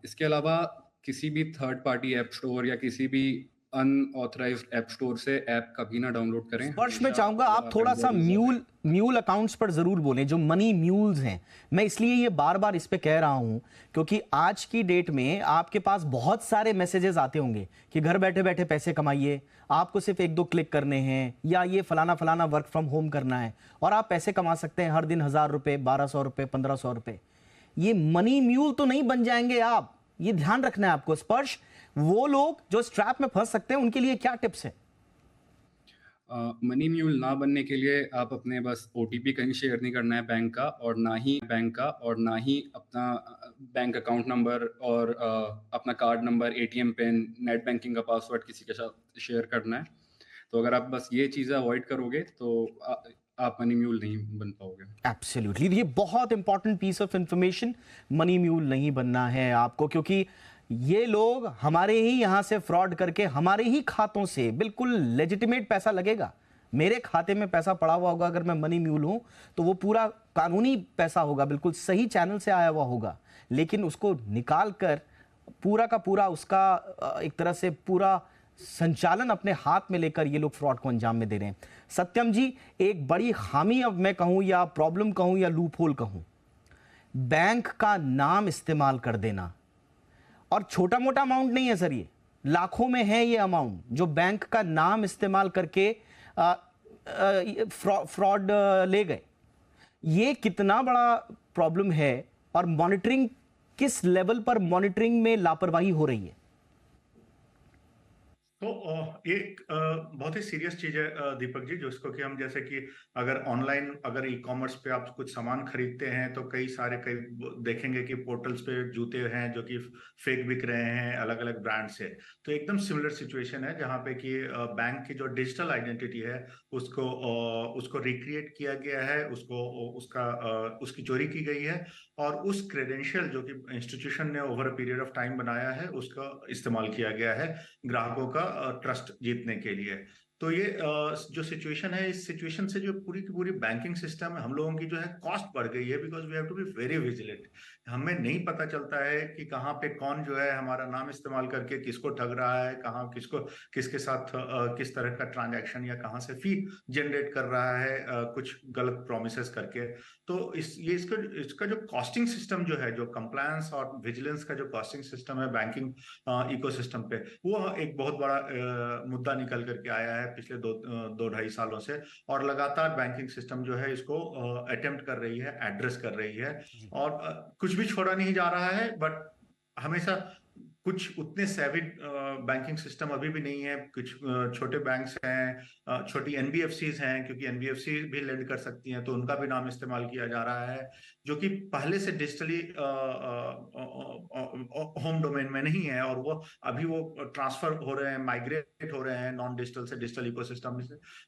इसके अलावा किसी भी थर्ड पार्टी ऐप स्टोर या किसी भी अनऑथराइज्ड ऐप स्टोर से ऐप कभी ना डाउनलोड करें। स्पर्श में चाहूंगा आप थोड़ा सा म्यूल अकाउंट्स पर जरूर बोलें, जो मनी म्यूल्स हैं। मैं इसलिए ये बार बार इस पे कह रहा हूं क्योंकि आज की डेट में आपके पास बहुत सारे मैसेजेस आते होंगे कि घर बैठे बैठे पैसे कमाइए, आपको सिर्फ 1-2 क्लिक करने हैं, या ये फलाना फलाना वर्क फ्रॉम होम करना है और आप पैसे कमा सकते हैं हर दिन 1000 रुपए, 1200 रुपए, 1500 रुपए। ये मनी म्यूल तो नहीं बन जाएंगे आप, ये ध्यान रखना है आपको। स्पर्श, वो लोग जो स्ट्रैप में फंस सकते हैं उनके लिए क्या टिप्स है? मनी म्यूल ना बनने के लिए आप अपने बस ओटीपी कहीं शेयर नहीं करना है बैंक का, और ना ही अपना बैंक अकाउंट नंबर और अपना card number, ATM pin, net banking का पासवर्ड किसी के साथ शेयर करना है। तो अगर आप बस ये चीज़ें अवॉइड करोगे तो आप मनी म्यूल नहीं बन पाओगे। एब्सोल्युटली, ये बहुत important piece of information. Money mule नहीं बनना है आपको, क्योंकि ये लोग हमारे ही यहां से फ्रॉड करके हमारे ही खातों से, बिल्कुल लेजिटिमेट पैसा लगेगा, मेरे खाते में पैसा पड़ा हुआ होगा, अगर मैं मनी म्यूल हूं तो वो पूरा कानूनी पैसा होगा, बिल्कुल सही चैनल से आया हुआ होगा, लेकिन उसको निकाल कर पूरा का पूरा उसका एक तरह से पूरा संचालन अपने हाथ में लेकर ये लोग फ्रॉड को अंजाम में दे रहे हैं। सत्यम जी, एक बड़ी खामी, अब मैं कहूं या प्रॉब्लम कहूं या लूप होल कहूं, बैंक का नाम इस्तेमाल कर देना। और छोटा मोटा अमाउंट नहीं है सर, ये लाखों में है ये अमाउंट जो बैंक का नाम इस्तेमाल करके फ्रॉड ले गए। ये कितना बड़ा प्रॉब्लम है और मॉनिटरिंग, किस लेवल पर मॉनिटरिंग में लापरवाही हो रही है? तो एक बहुत ही सीरियस चीज है दीपक जी, जो इसको कि हम जैसे कि अगर ऑनलाइन, अगर ई कॉमर्स पे आप कुछ सामान खरीदते हैं तो कई देखेंगे कि पोर्टल्स पे जूते हैं जो कि फेक बिक रहे हैं अलग अलग ब्रांड से। तो एकदम सिमिलर सिचुएशन है जहाँ पे कि बैंक की जो डिजिटल आइडेंटिटी है उसको रिक्रिएट किया गया है, उसकी चोरी की गई है, और उस क्रेडेंशियल जो कि इंस्टीट्यूशन ने over a period of time बनाया है उसका इस्तेमाल किया गया है ग्राहकों का ट्रस्ट जीतने के लिए। तो ये जो सिचुएशन है, इस सिचुएशन से जो पूरी की पूरी बैंकिंग सिस्टम है, हम लोगों की जो है कॉस्ट बढ़ गई है, because we have to be very vigilant. हमें नहीं पता चलता है कि कहाँ पे कौन जो है हमारा नाम इस्तेमाल करके किसको ठग रहा है, कहाँ किसके साथ किस तरह का ट्रांजैक्शन या कहाँ से फी जनरेट कर रहा है कुछ गलत प्रोमिसेस करके। तो इसका जो कॉस्टिंग सिस्टम जो है, जो कंप्लायंस और विजिलेंस का जो कॉस्टिंग सिस्टम है बैंकिंग इकोसिस्टम पे, वो एक बहुत बड़ा मुद्दा निकल करके आया है पिछले 2-2.5 सालों से, और लगातार बैंकिंग सिस्टम जो है इसको अटेम्प्ट कर रही है, एड्रेस कर रही है, और कुछ भी छोड़ा नहीं जा रहा है। बट हमेशा कुछ उतने सेविड बैंकिंग सिस्टम अभी भी नहीं है। कुछ छोटे बैंक्स हैं, छोटी एनबीएफसीज हैं, क्योंकि एनबीएफसी भी लेंड कर सकती हैं, तो उनका भी नाम इस्तेमाल किया जा रहा है, जो कि पहले से डिजिटली होम डोमेन में नहीं है, और वो अभी ट्रांसफर हो रहे हैं, माइग्रेट हो रहे हैं नॉन डिजिटल से डिजिटल इकोसिस्टम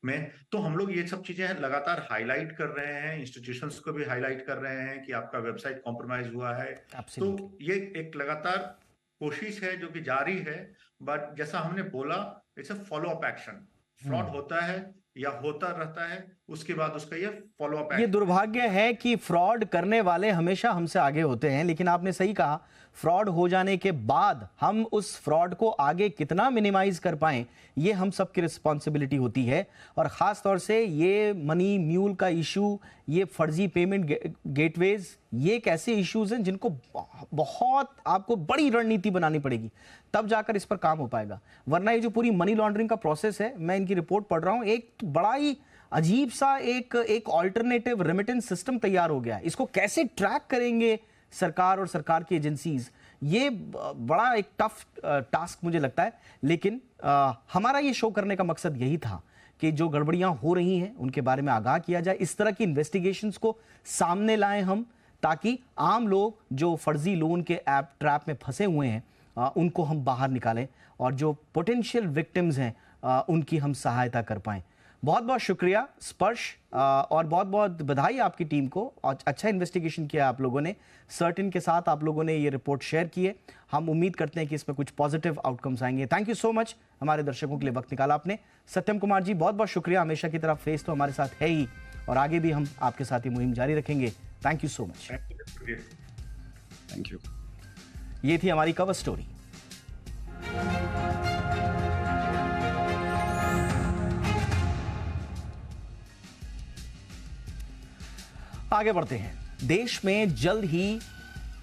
में। तो हम लोग ये सब चीजें लगातार हाईलाइट कर रहे हैं, इंस्टीट्यूशंस को भी हाईलाइट कर रहे हैं कि आपका वेबसाइट कॉम्प्रोमाइज हुआ है। तो ये एक लगातार कोशिश है जो कि जारी है। बट जैसा हमने बोला, it's a follow up action. Fraud होता है या होता रहता है, उसके बाद उसका ये फॉलो अप ये दुर्भाग्य है कि फ्रॉड करने वाले हमेशा हमसे आगे होते हैं, लेकिन आपने सही कहा, फ्रॉड हो जाने के बाद हम उस फ्रॉड को आगे कितना मिनिमाइज कर पाएं, ये हम सबकी रिस्पॉन्सिबिलिटी होती है। और खास तौर से ये मनी म्यूल का इशू, ये फर्जी पेमेंट गेटवेज, ये एक ऐसे इश्यूज हैं जिनको बहुत आपको बड़ी रणनीति बनानी पड़ेगी, तब जाकर इस पर काम हो पाएगा। वरना ये जो पूरी मनी लॉन्ड्रिंग का प्रोसेस है, मैं इनकी रिपोर्ट पढ़ रहा हूं, एक बड़ा ही अजीब सा एक ऑल्टरनेटिव रेमिटेंस सिस्टम तैयार हो गया है। इसको कैसे ट्रैक करेंगे सरकार और सरकार की एजेंसीज, ये बड़ा एक टफ टास्क मुझे लगता है। लेकिन हमारा ये शो करने का मकसद यही था कि जो गड़बड़ियां हो रही हैं उनके बारे में आगाह किया जाए, इस तरह की इन्वेस्टिगेशंस को सामने लाएं हम, ताकि आम लोग जो फर्जी लोन के ऐप ट्रैप में फंसे हुए हैं उनको हम बाहर निकालें और जो पोटेंशियल विक्टिम्स हैं उनकी हम सहायता कर पाएं। बहुत बहुत शुक्रिया स्पर्श, और बहुत बहुत बधाई आपकी टीम को। अच्छा इन्वेस्टिगेशन किया आप लोगों ने, सर्टिन के साथ आप लोगों ने ये रिपोर्ट शेयर की है। हम उम्मीद करते हैं कि इसमें कुछ पॉजिटिव आउटकम्स आएंगे। थैंक यू सो मच, हमारे दर्शकों के लिए वक्त निकाला आपने। सत्यम कुमार जी, बहुत बहुत शुक्रिया, हमेशा की तरह फेस तो हमारे साथ है ही, और आगे भी हम आपके साथ ये मुहिम जारी रखेंगे। Thank you so much. Thank you. ये थी हमारी कवर स्टोरी। आगे बढ़ते हैं। देश में जल्द ही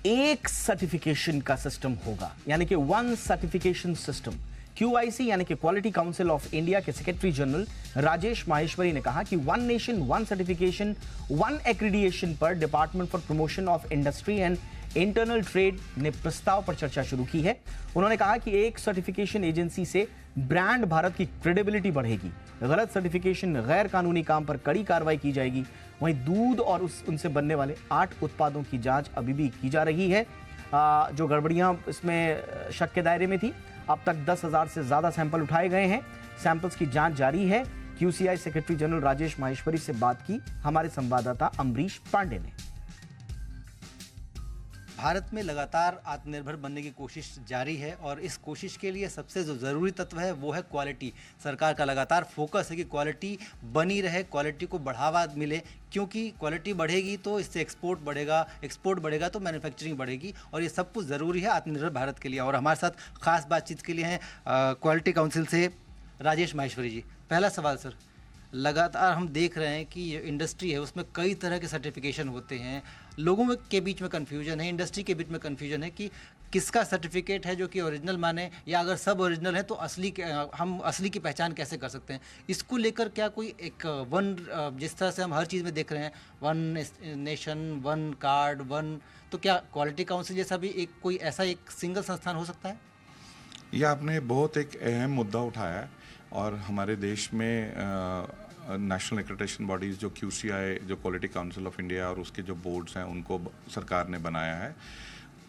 एक सर्टिफिकेशन का सिस्टम होगा, यानी कि वन सर्टिफिकेशन सिस्टम। QIC यानी कि क्वालिटी काउंसिल ऑफ इंडिया के सेक्रेटरी जनरल राजेश माहेश्वरी ने कहा कि one nation one certification one accreditation पर department for promotion of industry and internal trade ने प्रस्ताव पर चर्चा शुरू की है। उन्होंने कहा कि एक सर्टिफिकेशन एजेंसी से ब्रांड भारत की क्रेडिबिलिटी बढ़ेगी, गलत सर्टिफिकेशन, गैर कानूनी काम पर कड़ी कार्रवाई की जाएगी। वहीं दूध और उनसे बनने वाले 8 उत्पादों की जांच अभी भी की जा रही है। जो गड़बड़ियां इसमें शक के दायरे में थी, अब तक 10,000 से ज्यादा सैंपल उठाए गए हैं। सैंपल्स की जांच जारी है। QCI secretary general Rajesh Maheshwari से बात की हमारे संवाददाता अमरीश पांडे ने। भारत में लगातार आत्मनिर्भर बनने की कोशिश जारी है और इस कोशिश के लिए सबसे जो ज़रूरी तत्व है वो है क्वालिटी। सरकार का लगातार फोकस है कि क्वालिटी बनी रहे, क्वालिटी को बढ़ावा मिले, क्योंकि क्वालिटी बढ़ेगी तो इससे एक्सपोर्ट बढ़ेगा तो मैन्युफैक्चरिंग बढ़ेगी, और ये सब कुछ ज़रूरी है आत्मनिर्भर भारत के लिए। और हमारे साथ खास बातचीत के लिए हैं क्वालिटी काउंसिल से राजेश माहेश्वरी जी। पहला सवाल सर, लगातार हम देख रहे हैं कि ये इंडस्ट्री है उसमें कई तरह के सर्टिफिकेशन होते हैं, लोगों के बीच में कन्फ्यूजन है, इंडस्ट्री के बीच में कन्फ्यूजन है कि किसका सर्टिफिकेट है जो कि ओरिजिनल माने, या अगर सब ओरिजिनल है तो हम असली की पहचान कैसे कर सकते हैं। इसको लेकर क्या कोई एक जिस तरह से हम हर चीज़ में देख रहे हैं one nation one card one, तो क्या क्वालिटी काउंसिल जैसा भी एक कोई ऐसा एक सिंगल संस्थान हो सकता है? यह आपने बहुत एक अहम मुद्दा उठाया है, और हमारे देश में नेशनल एक्रेडिटेशन बॉडीज़ जो QCI, जो क्वालिटी काउंसिल ऑफ इंडिया, और उसके जो बोर्ड्स हैं उनको सरकार ने बनाया है।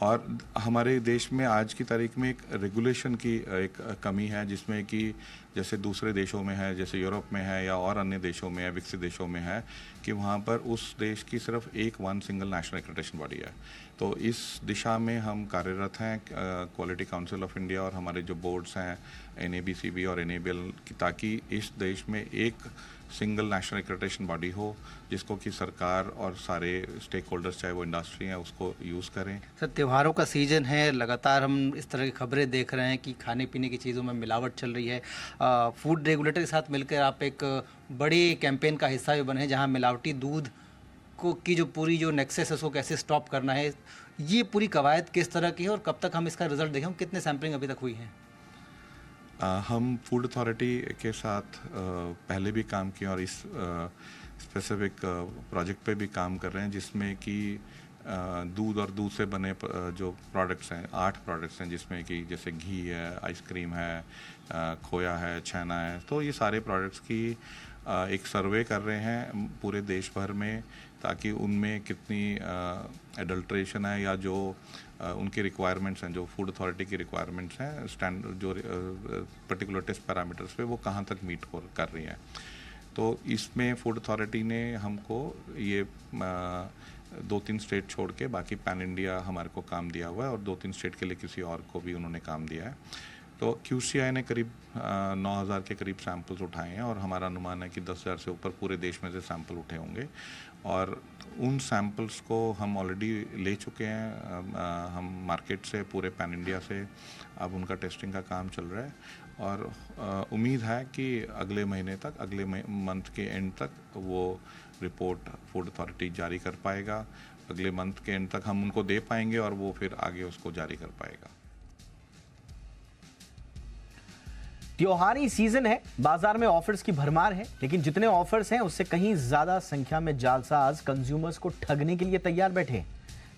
और हमारे देश में आज की तारीख में एक रेगुलेशन की एक कमी है, जिसमें कि जैसे दूसरे देशों में है, जैसे यूरोप में है या और अन्य देशों में है, विकसित देशों में है, कि वहाँ पर उस देश की सिर्फ one single national accreditation body है। तो इस दिशा में हम कार्यरत हैं, क्वालिटी काउंसिल ऑफ इंडिया और हमारे जो बोर्ड्स हैं NABCB और NABL, ताकि इस देश में एक सिंगल नेशनल एक्रेडिटेशन बॉडी हो जिसको कि सरकार और सारे स्टेक होल्डर्स, चाहे वो इंडस्ट्री है, उसको यूज़ करें। सर, त्योहारों का सीज़न है, लगातार हम इस तरह की खबरें देख रहे हैं कि खाने पीने की चीज़ों में मिलावट चल रही है। फूड रेगुलेटर के साथ मिलकर आप एक बड़ी कैंपेन का हिस्सा भी बने हैं, जहां मिलावटी दूध की जो पूरी जो नेक्सेस है उसको कैसे स्टॉप करना है, ये पूरी कवायद किस तरह की है और कब तक हम इसका रिजल्ट देखें? कितने सैम्पलिंग अभी तक हुई है? हम फूड अथॉरिटी के साथ पहले भी काम किए और इस स्पेसिफिक प्रोजेक्ट पे भी काम कर रहे हैं, जिसमें कि दूध और दूध से बने जो प्रोडक्ट्स हैं, 8 प्रोडक्ट्स हैं, जिसमें कि जैसे घी है, आइसक्रीम है, खोया है, छेना है। तो ये सारे प्रोडक्ट्स की एक सर्वे कर रहे हैं पूरे देश भर में, ताकि उनमें कितनी एडल्ट्रेशन है या जो उनकी रिक्वायरमेंट्स हैं, जो फूड अथॉरिटी की रिक्वायरमेंट्स हैं, स्टैंडर्ड जो पर्टिकुलर टेस्ट पैरामीटर्स पे, वो कहाँ तक मीट कर रही हैं। तो इसमें फूड अथॉरिटी ने हमको ये 2-3 स्टेट छोड़ के बाकी पैन इंडिया हमारे को काम दिया हुआ है, और 2-3 स्टेट के लिए किसी और को भी उन्होंने काम दिया है। तो QCI ने करीब 9,000 के करीब सैंपल्स उठाए हैं और हमारा अनुमान है कि 10,000 से ऊपर पूरे देश में से सैंपल उठे होंगे और उन सैंपल्स को हम ऑलरेडी ले चुके हैं हम मार्केट से, पूरे पैन इंडिया से। अब उनका टेस्टिंग का काम चल रहा है और उम्मीद है कि अगले महीने तक, अगले मंथ के एंड तक वो रिपोर्ट फूड अथॉरिटी जारी कर पाएगा। अगले मंथ के एंड तक हम उनको दे पाएंगे और वो फिर आगे उसको जारी कर पाएगा। त्योहारी सीजन है, बाजार में ऑफर्स की भरमार है, लेकिन जितने ऑफर्स हैं उससे कहीं ज्यादा संख्या में जालसाज कंज्यूमर्स को ठगने के लिए तैयार बैठे हैं।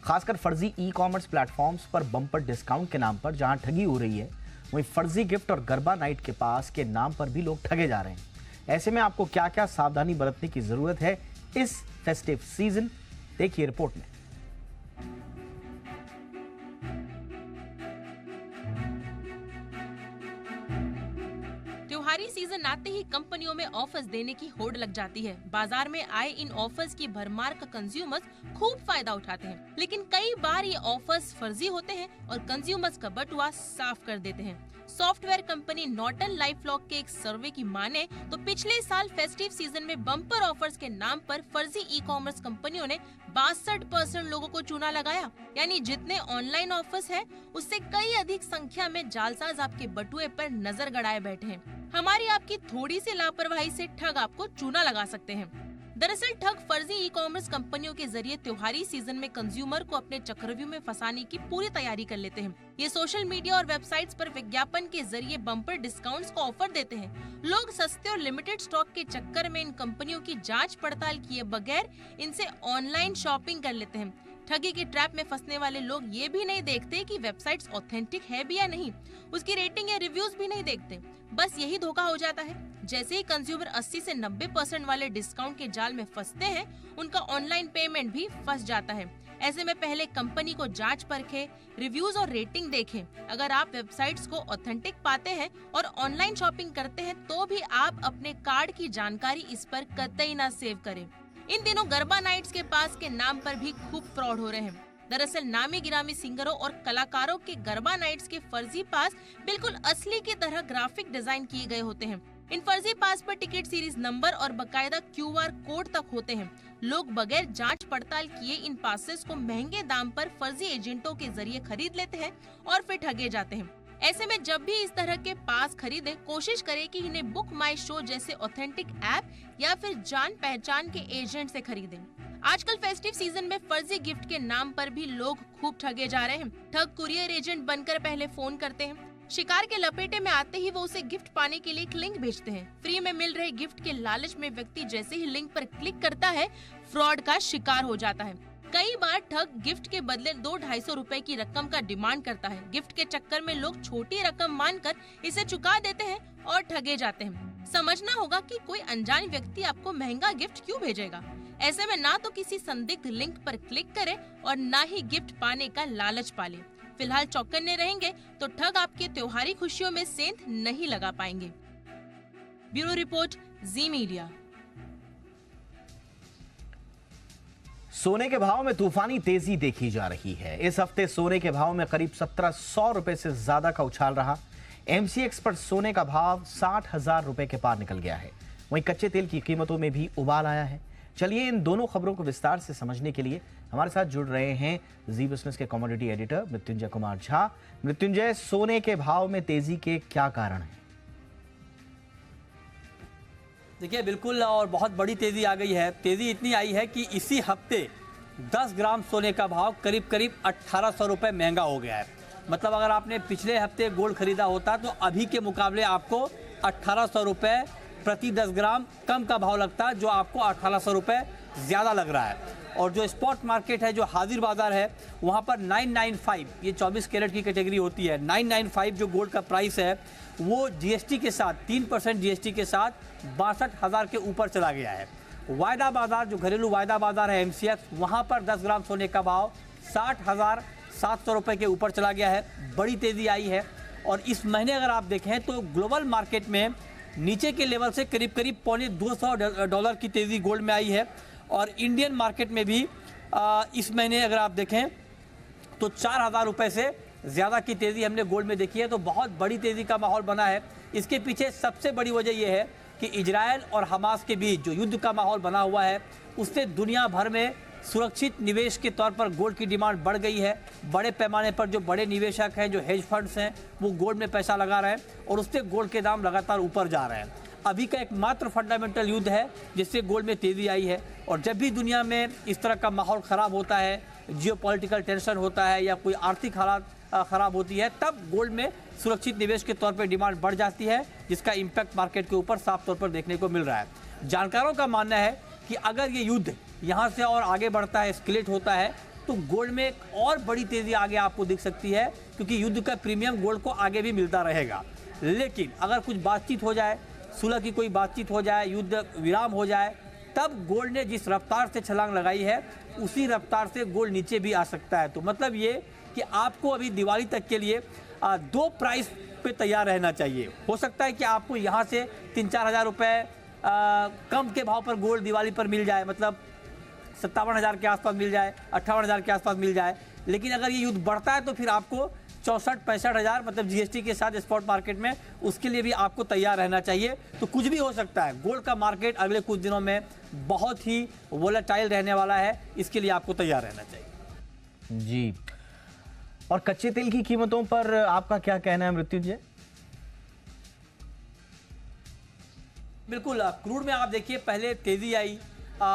खासकर फर्जी ई-कॉमर्स प्लेटफॉर्म्स पर बम्पर डिस्काउंट के नाम पर जहां ठगी हो रही है, वहीं फर्जी गिफ्ट और गरबा नाइट के पास के नाम पर भी लोग ठगे जा रहे हैं। ऐसे में आपको क्या क्या सावधानी बरतने की जरूरत है इस फेस्टिव सीजन, देखिए रिपोर्ट में। त्योहारी सीजन आते ही कंपनियों में ऑफर्स देने की होड़ लग जाती है। बाजार में आए इन ऑफर्स की भरमार का कंज्यूमर्स खूब फायदा उठाते हैं, लेकिन कई बार ये ऑफर्स फर्जी होते हैं और कंज्यूमर्स का बटुआ साफ कर देते हैं। सॉफ्टवेयर कंपनी नॉर्टन लाइफलॉक के एक सर्वे की माने तो पिछले साल फेस्टिव सीजन में बम्पर ऑफर्स के नाम पर फर्जी ई-कॉमर्स कंपनियों ने 62% लोगों को चूना लगाया। यानी जितने ऑनलाइन ऑफर्स हैं, उससे कई अधिक संख्या में जालसाज आपके बटुए पर नजर गड़ाए बैठे हैं। हमारी आपकी थोड़ी सी लापरवाही से ठग आपको चूना लगा सकते हैं। दरअसल ठग फर्जी ई-कॉमर्स कंपनियों के जरिए त्योहारी सीजन में कंज्यूमर को अपने चक्रव्यूह में फंसाने की पूरी तैयारी कर लेते हैं। ये सोशल मीडिया और वेबसाइट्स पर विज्ञापन के जरिए बम्पर डिस्काउंट्स को ऑफर देते हैं। लोग सस्ते और लिमिटेड स्टॉक के चक्कर में इन कंपनियों की जांच पड़ताल किए बगैर इनसे ऑनलाइन शॉपिंग कर लेते हैं। ठगी की ट्रैप में फंसने वाले लोग ये भी नहीं देखते कि वेबसाइट्स ऑथेंटिक है भी या नहीं, उसकी रेटिंग या रिव्यूज भी नहीं देखते। बस यही धोखा हो जाता है। जैसे ही कंज्यूमर 80 से 90% वाले डिस्काउंट के जाल में फंसते हैं, उनका ऑनलाइन पेमेंट भी फंस जाता है। ऐसे में पहले कंपनी को जांच परखें, रिव्यूज और रेटिंग देखें। अगर आप वेबसाइट्स को ऑथेंटिक पाते हैं और ऑनलाइन शॉपिंग करते हैं, तो भी आप अपने कार्ड की जानकारी इस पर कतई ना सेव करें। इन दिनों गरबा नाइट्स के पास के नाम पर भी खूब फ्रॉड हो रहे हैं। दरअसल नामी गिरामी सिंगरों और कलाकारों के गरबा नाइट्स के फर्जी पास बिल्कुल असली की तरह ग्राफिक डिजाइन किए गए होते हैं। इन फर्जी पास पर टिकट सीरीज नंबर और बकायदा QR कोड तक होते हैं। लोग बगैर जांच पड़ताल किए इन पासेस को महंगे दाम पर फर्जी एजेंटों के जरिए खरीद लेते हैं और फिर ठगे जाते हैं। ऐसे में जब भी इस तरह के पास खरीदे, कोशिश करें कि इन्हें बुक माई शो जैसे ऑथेंटिक ऐप या फिर जान पहचान के एजेंट से खरीदें। आजकल फेस्टिव सीजन में फर्जी गिफ्ट के नाम पर भी लोग खूब ठगे जा रहे हैं। ठग कुरियर एजेंट बनकर पहले फोन करते हैं, शिकार के लपेटे में आते ही वो उसे गिफ्ट पाने के लिए एक लिंक भेजते हैं। फ्री में मिल रहे गिफ्ट के लालच में व्यक्ति जैसे ही लिंक पर क्लिक करता है, फ्रॉड का शिकार हो जाता है। कई बार ठग गिफ्ट के बदले 200-250 रुपए की रकम का डिमांड करता है। गिफ्ट के चक्कर में लोग छोटी रकम मानकर इसे चुका देते हैं और ठगे जाते हैं। समझना होगा कि कोई अनजान व्यक्ति आपको महंगा गिफ्ट क्यों भेजेगा। ऐसे में ना तो किसी संदिग्ध लिंक पर क्लिक करें और ना ही गिफ्ट पाने का लालच पालें। फिलहाल चौकन्ने रहेंगे तो ठग आपके त्योहारी खुशियों में सेंध नहीं लगा पाएंगे। ब्यूरो रिपोर्ट, जी मीडिया। सोने के भाव में तूफानी तेजी देखी जा रही है। इस हफ्ते सोने के भाव में करीब 1700 रुपए से ज्यादा का उछाल रहा। MCX पर सोने का भाव 60,000 रुपए के पार निकल गया है। वहीं कच्चे तेल की कीमतों में भी उबाल आया है। चलिए इन दोनों खबरों को विस्तार से समझने के लिए हमारे साथ जुड़ रहे हैं जी बिजनेस के कमोडिटी एडिटर मृत्युंजय कुमार झा। मृत्युंजय, सोने के भाव में तेजी के क्या कारण हैं? देखिए, बिल्कुल और बहुत बड़ी तेजी आ गई है। तेजी इतनी आई है कि इसी हफ्ते 10 ग्राम सोने का भाव करीब 1800 रुपए महंगा हो गया है। मतलब अगर आपने पिछले हफ्ते गोल्ड खरीदा होता तो अभी के मुकाबले आपको 1800 रुपए प्रति 10 ग्राम कम का भाव लगता, जो आपको 1800 रुपए ज़्यादा लग रहा है। और जो स्पॉट मार्केट है, जो हाजिर बाजार है, वहाँ पर 995, ये 24 कैरेट की कैटेगरी होती है, 995 जो गोल्ड का प्राइस है वो GST के साथ 3% GST के साथ 62,000 के ऊपर चला गया है। वायदा बाजार, जो घरेलू वायदा बाजार है MCX, वहाँ पर 10 ग्राम सोने का भाव 60,700 रुपये के ऊपर चला गया है। बड़ी तेज़ी आई है। और इस महीने अगर आप देखें तो ग्लोबल मार्केट में नीचे के लेवल से करीब $200 की तेज़ी गोल्ड में आई है। और इंडियन मार्केट में भी इस महीने अगर आप देखें तो 4,000 रुपये से ज़्यादा की तेज़ी हमने गोल्ड में देखी है, तो बहुत बड़ी तेज़ी का माहौल बना है। इसके पीछे सबसे बड़ी वजह यह है कि इजराइल और हमास के बीच जो युद्ध का माहौल बना हुआ है, उससे दुनिया भर में सुरक्षित निवेश के तौर पर गोल्ड की डिमांड बढ़ गई है। बड़े पैमाने पर जो बड़े निवेशक हैं, जो हेज फंड्स हैं, वो गोल्ड में पैसा लगा रहे हैं और उससे गोल्ड के दाम लगातार ऊपर जा रहे हैं। अभी का एकमात्र फंडामेंटल युद्ध है जिससे गोल्ड में तेज़ी आई है। और जब भी दुनिया में इस तरह का माहौल ख़राब होता है, जियोपॉलिटिकल टेंशन होता है या कोई आर्थिक हालात ख़राब होती है, तब गोल्ड में सुरक्षित निवेश के तौर पर डिमांड बढ़ जाती है, जिसका इम्पैक्ट मार्केट के ऊपर साफ तौर पर देखने को मिल रहा है। जानकारों का मानना है कि अगर ये युद्ध यहाँ से और आगे बढ़ता है, एस्केलेट होता है, तो गोल्ड में एक और बड़ी तेज़ी आगे आपको दिख सकती है, क्योंकि युद्ध का प्रीमियम गोल्ड को आगे भी मिलता रहेगा। लेकिन अगर कुछ बातचीत हो जाए, सुलह की कोई बातचीत हो जाए, युद्ध विराम हो जाए, तब गोल्ड ने जिस रफ्तार से छलांग लगाई है, उसी रफ्तार से गोल्ड नीचे भी आ सकता है। तो मतलब ये कि आपको अभी दिवाली तक के लिए 2 प्राइस पे तैयार रहना चाहिए। हो सकता है कि आपको यहाँ से 3-4 हज़ार रुपये कम के भाव पर गोल्ड दिवाली पर मिल जाए, मतलब 57,000 के आसपास मिल जाए, 58,000 के आसपास मिल जाए। लेकिन अगर ये युद्ध बढ़ता है तो फिर आपको 64-65 हज़ार, मतलब जीएसटी के साथ स्पॉट मार्केट में, उसके लिए भी आपको तैयार रहना चाहिए। तो कुछ भी हो सकता है, गोल्ड का मार्केट अगले कुछ दिनों में बहुत ही वोलेटाइल रहने वाला है, इसके लिए आपको तैयार रहना चाहिए। जी, और कच्चे तेल की कीमतों पर आपका क्या कहना है मृत्युंजय? बिल्कुल, क्रूड में आप देखिए पहले तेजी आई,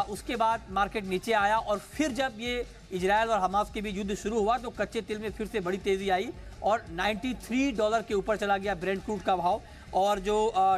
उसके बाद मार्केट नीचे आया और फिर जब ये इजराइल और हमास के बीच युद्ध शुरू हुआ तो कच्चे तेल में फिर से बड़ी तेजी आई और $93 के ऊपर चला गया ब्रेंट क्रूड का भाव। और जो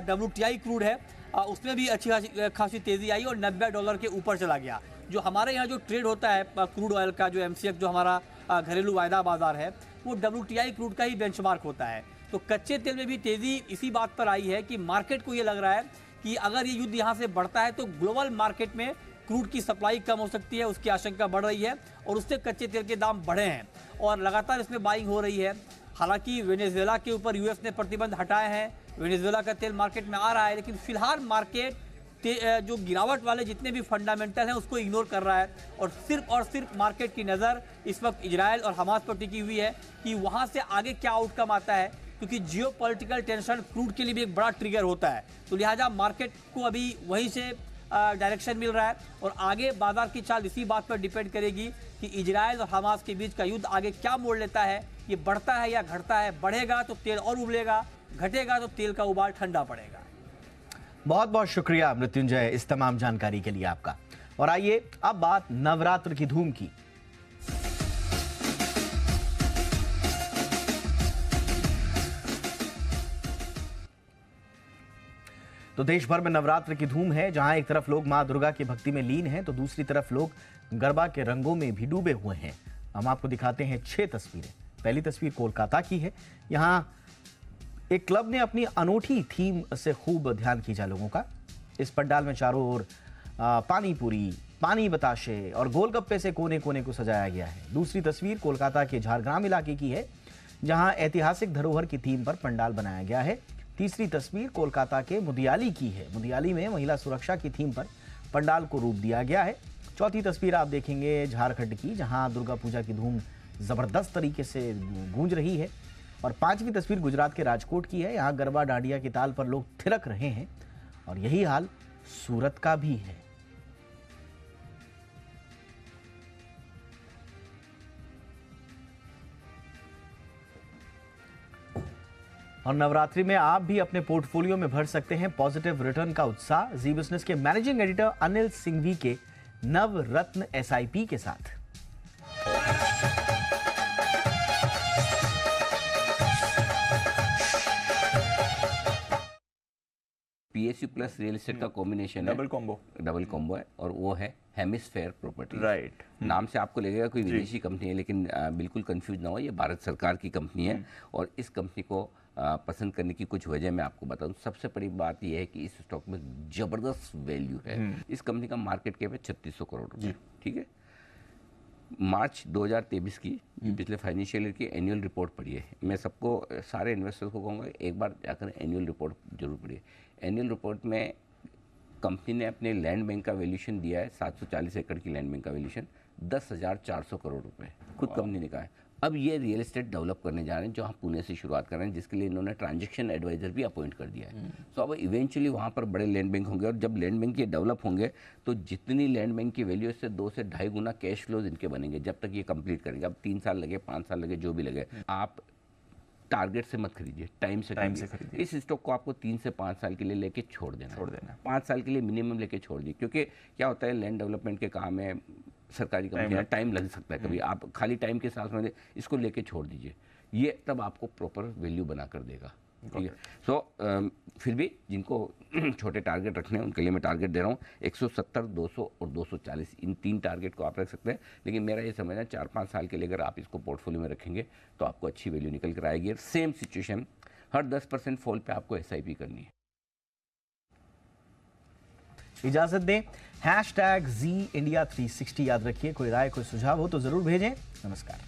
WTI क्रूड है उसमें भी अच्छी खासी तेजी आई और $90 के ऊपर चला गया। जो हमारे यहाँ जो ट्रेड होता है क्रूड ऑयल का, जो MCX जो हमारा घरेलू वायदा बाजार है, वो WTI क्रूड का ही बेंचमार्क होता है। तो कच्चे तेल में भी तेजी इसी बात पर आई है कि मार्केट को ये लग रहा है कि अगर ये युद्ध यहाँ से बढ़ता है तो ग्लोबल मार्केट में क्रूड की सप्लाई कम हो सकती है, उसकी आशंका बढ़ रही है और उससे कच्चे तेल के दाम बढ़े हैं और लगातार इसमें बाइंग हो रही है। हालांकि वेनेजुएला के ऊपर यूएस ने प्रतिबंध हटाए हैं, वेनेजुएला का तेल मार्केट में आ रहा है, लेकिन फिलहाल मार्केट जो गिरावट वाले जितने भी फंडामेंटल हैं उसको इग्नोर कर रहा है और सिर्फ मार्केट की नज़र इस वक्त इजराइल और हमास पर टिकी हुई है कि वहाँ से आगे क्या आउटकम आता है, क्योंकि जियोपॉलिटिकल टेंशन क्रूड के लिए भी एक बड़ा ट्रिगर होता है। तो लिहाजा मार्केट को अभी वहीं से डायरेक्शन मिल रहा है और आगे बाजार की चाल इसी बात पर डिपेंड करेगी कि इजराइल और हमास के बीच का युद्ध आगे क्या मोड़ लेता है, ये बढ़ता है या घटता है। बढ़ेगा तो तेल और उबलेगा, घटेगा तो तेल का उबाल ठंडा पड़ेगा। बहुत बहुत शुक्रिया मृत्युंजय इस तमाम जानकारी के लिए आपका। और आइए अब बात नवरात्र की धूम की। तो देश भर में नवरात्र की धूम है, जहां एक तरफ लोग मां दुर्गा की भक्ति में लीन हैं तो दूसरी तरफ लोग गरबा के रंगों में भी डूबे हुए हैं। हम आपको दिखाते हैं 6 तस्वीरें। पहली तस्वीर कोलकाता की है। यहां एक क्लब ने अपनी अनोखी थीम से खूब ध्यान खींचा लोगों का। इस पंडाल में चारों ओर पानी पूरी, पानी बताशे और गोलगप्पे से कोने कोने को सजाया गया है। दूसरी तस्वीर कोलकाता के झारग्राम इलाके की है, जहां ऐतिहासिक धरोहर की थीम पर पंडाल बनाया गया है। तीसरी तस्वीर कोलकाता के मुदियाली की है। मुदियाली में महिला सुरक्षा की थीम पर पंडाल को रूप दिया गया है। चौथी तस्वीर आप देखेंगे झारखंड की, जहां दुर्गा पूजा की धूम जबरदस्त तरीके से गूंज रही है। और पांचवी तस्वीर गुजरात के राजकोट की है। यहाँ गरबा डांडिया की ताल पर लोग थिरक रहे हैं और यही हाल सूरत का भी है। और नवरात्रि में आप भी अपने पोर्टफोलियो में भर सकते हैं पॉजिटिव रिटर्न का उत्साह जी बिजनेस के मैनेजिंग एडिटर अनिल सिंघवी के नवरत्न SIP के साथ। PSU प्लस रियल एस्टेट का कॉम्बिनेशन है, डबल कॉम्बो है और वो है हेमिस्फेयर प्रॉपर्टी। राइट, नाम से आपको लगेगा कोई विदेशी कंपनी है, लेकिन बिल्कुल कंफ्यूज ना हो, ये भारत सरकार की कंपनी है। और इस कंपनी को पसंद करने की कुछ वजह मैं आपको बताऊं। सबसे बड़ी बात यह है कि इस स्टॉक में जबरदस्त वैल्यू है। इस कंपनी का मार्केट कैप है 3600 करोड़ रुपए। ठीक है, मार्च 2023 की पिछले फाइनेंशियल ईयर की एनुअल रिपोर्ट पढ़िए। मैं सबको, सारे इन्वेस्टर्स को कहूँगा एक बार जाकर एनुअल रिपोर्ट जरूर पढ़िए। एनुअल रिपोर्ट में कंपनी ने अपने लैंड बैंक का वैल्यूशन दिया है 740 एकड़ की लैंड बैंक का वैल्यूशन 10,400 करोड़ रुपए, खुद कंपनी ने कहा है। अब ये रियल एस्टेट डेवलप करने जा रहे हैं, जो हम पुणे से शुरुआत कर रहे हैं, जिसके लिए इन्होंने ट्रांजैक्शन एडवाइजर भी अपॉइंट कर दिया है। तो अब इवेंचुअली वहाँ पर बड़े लैंड बैंक होंगे, और जब लैंड बैंक ये डेवलप होंगे तो जितनी लैंड बैंक की वैल्यू, इससे 2 से 2.5 गुना कैश फ्लोज इनके बनेंगे जब तक ये कंप्लीट करेंगे। अब 3 साल लगे, 5 साल लगे, जो भी लगे, आप टारगेट से मत खरीजिए, टाइम से खरीदिए। इस स्टॉक को आपको 3 से 5 साल के लिए लेके छोड़ देना। 5 साल के लिए मिनिमम लेके छोड़ दीजिए, क्योंकि क्या होता है, लैंड डेवलपमेंट के काम में सरकारी कंपनियां, टाइम लग सकता है कभी, आप खाली टाइम के साथ में इसको लेके छोड़ दीजिए, ये तब आपको प्रॉपर वैल्यू बना कर देगा। ठीक है। सो फिर भी जिनको छोटे टारगेट रखने हैं उनके लिए मैं टारगेट दे रहा हूँ 170, 200 और 240, इन 3 टारगेट को आप रख सकते हैं। लेकिन मेरा ये समझना 4-5 साल के लिए अगर आप इसको पोर्टफोलियो में रखेंगे तो आपको अच्छी वैल्यू निकल कर आएगी। सेम सिचुएशन, हर 10% फॉल पे आपको SIP करनी है। इजाजत दें। #ZEindia360 याद रखिए। कोई राय, कोई सुझाव हो तो जरूर भेजें। नमस्कार।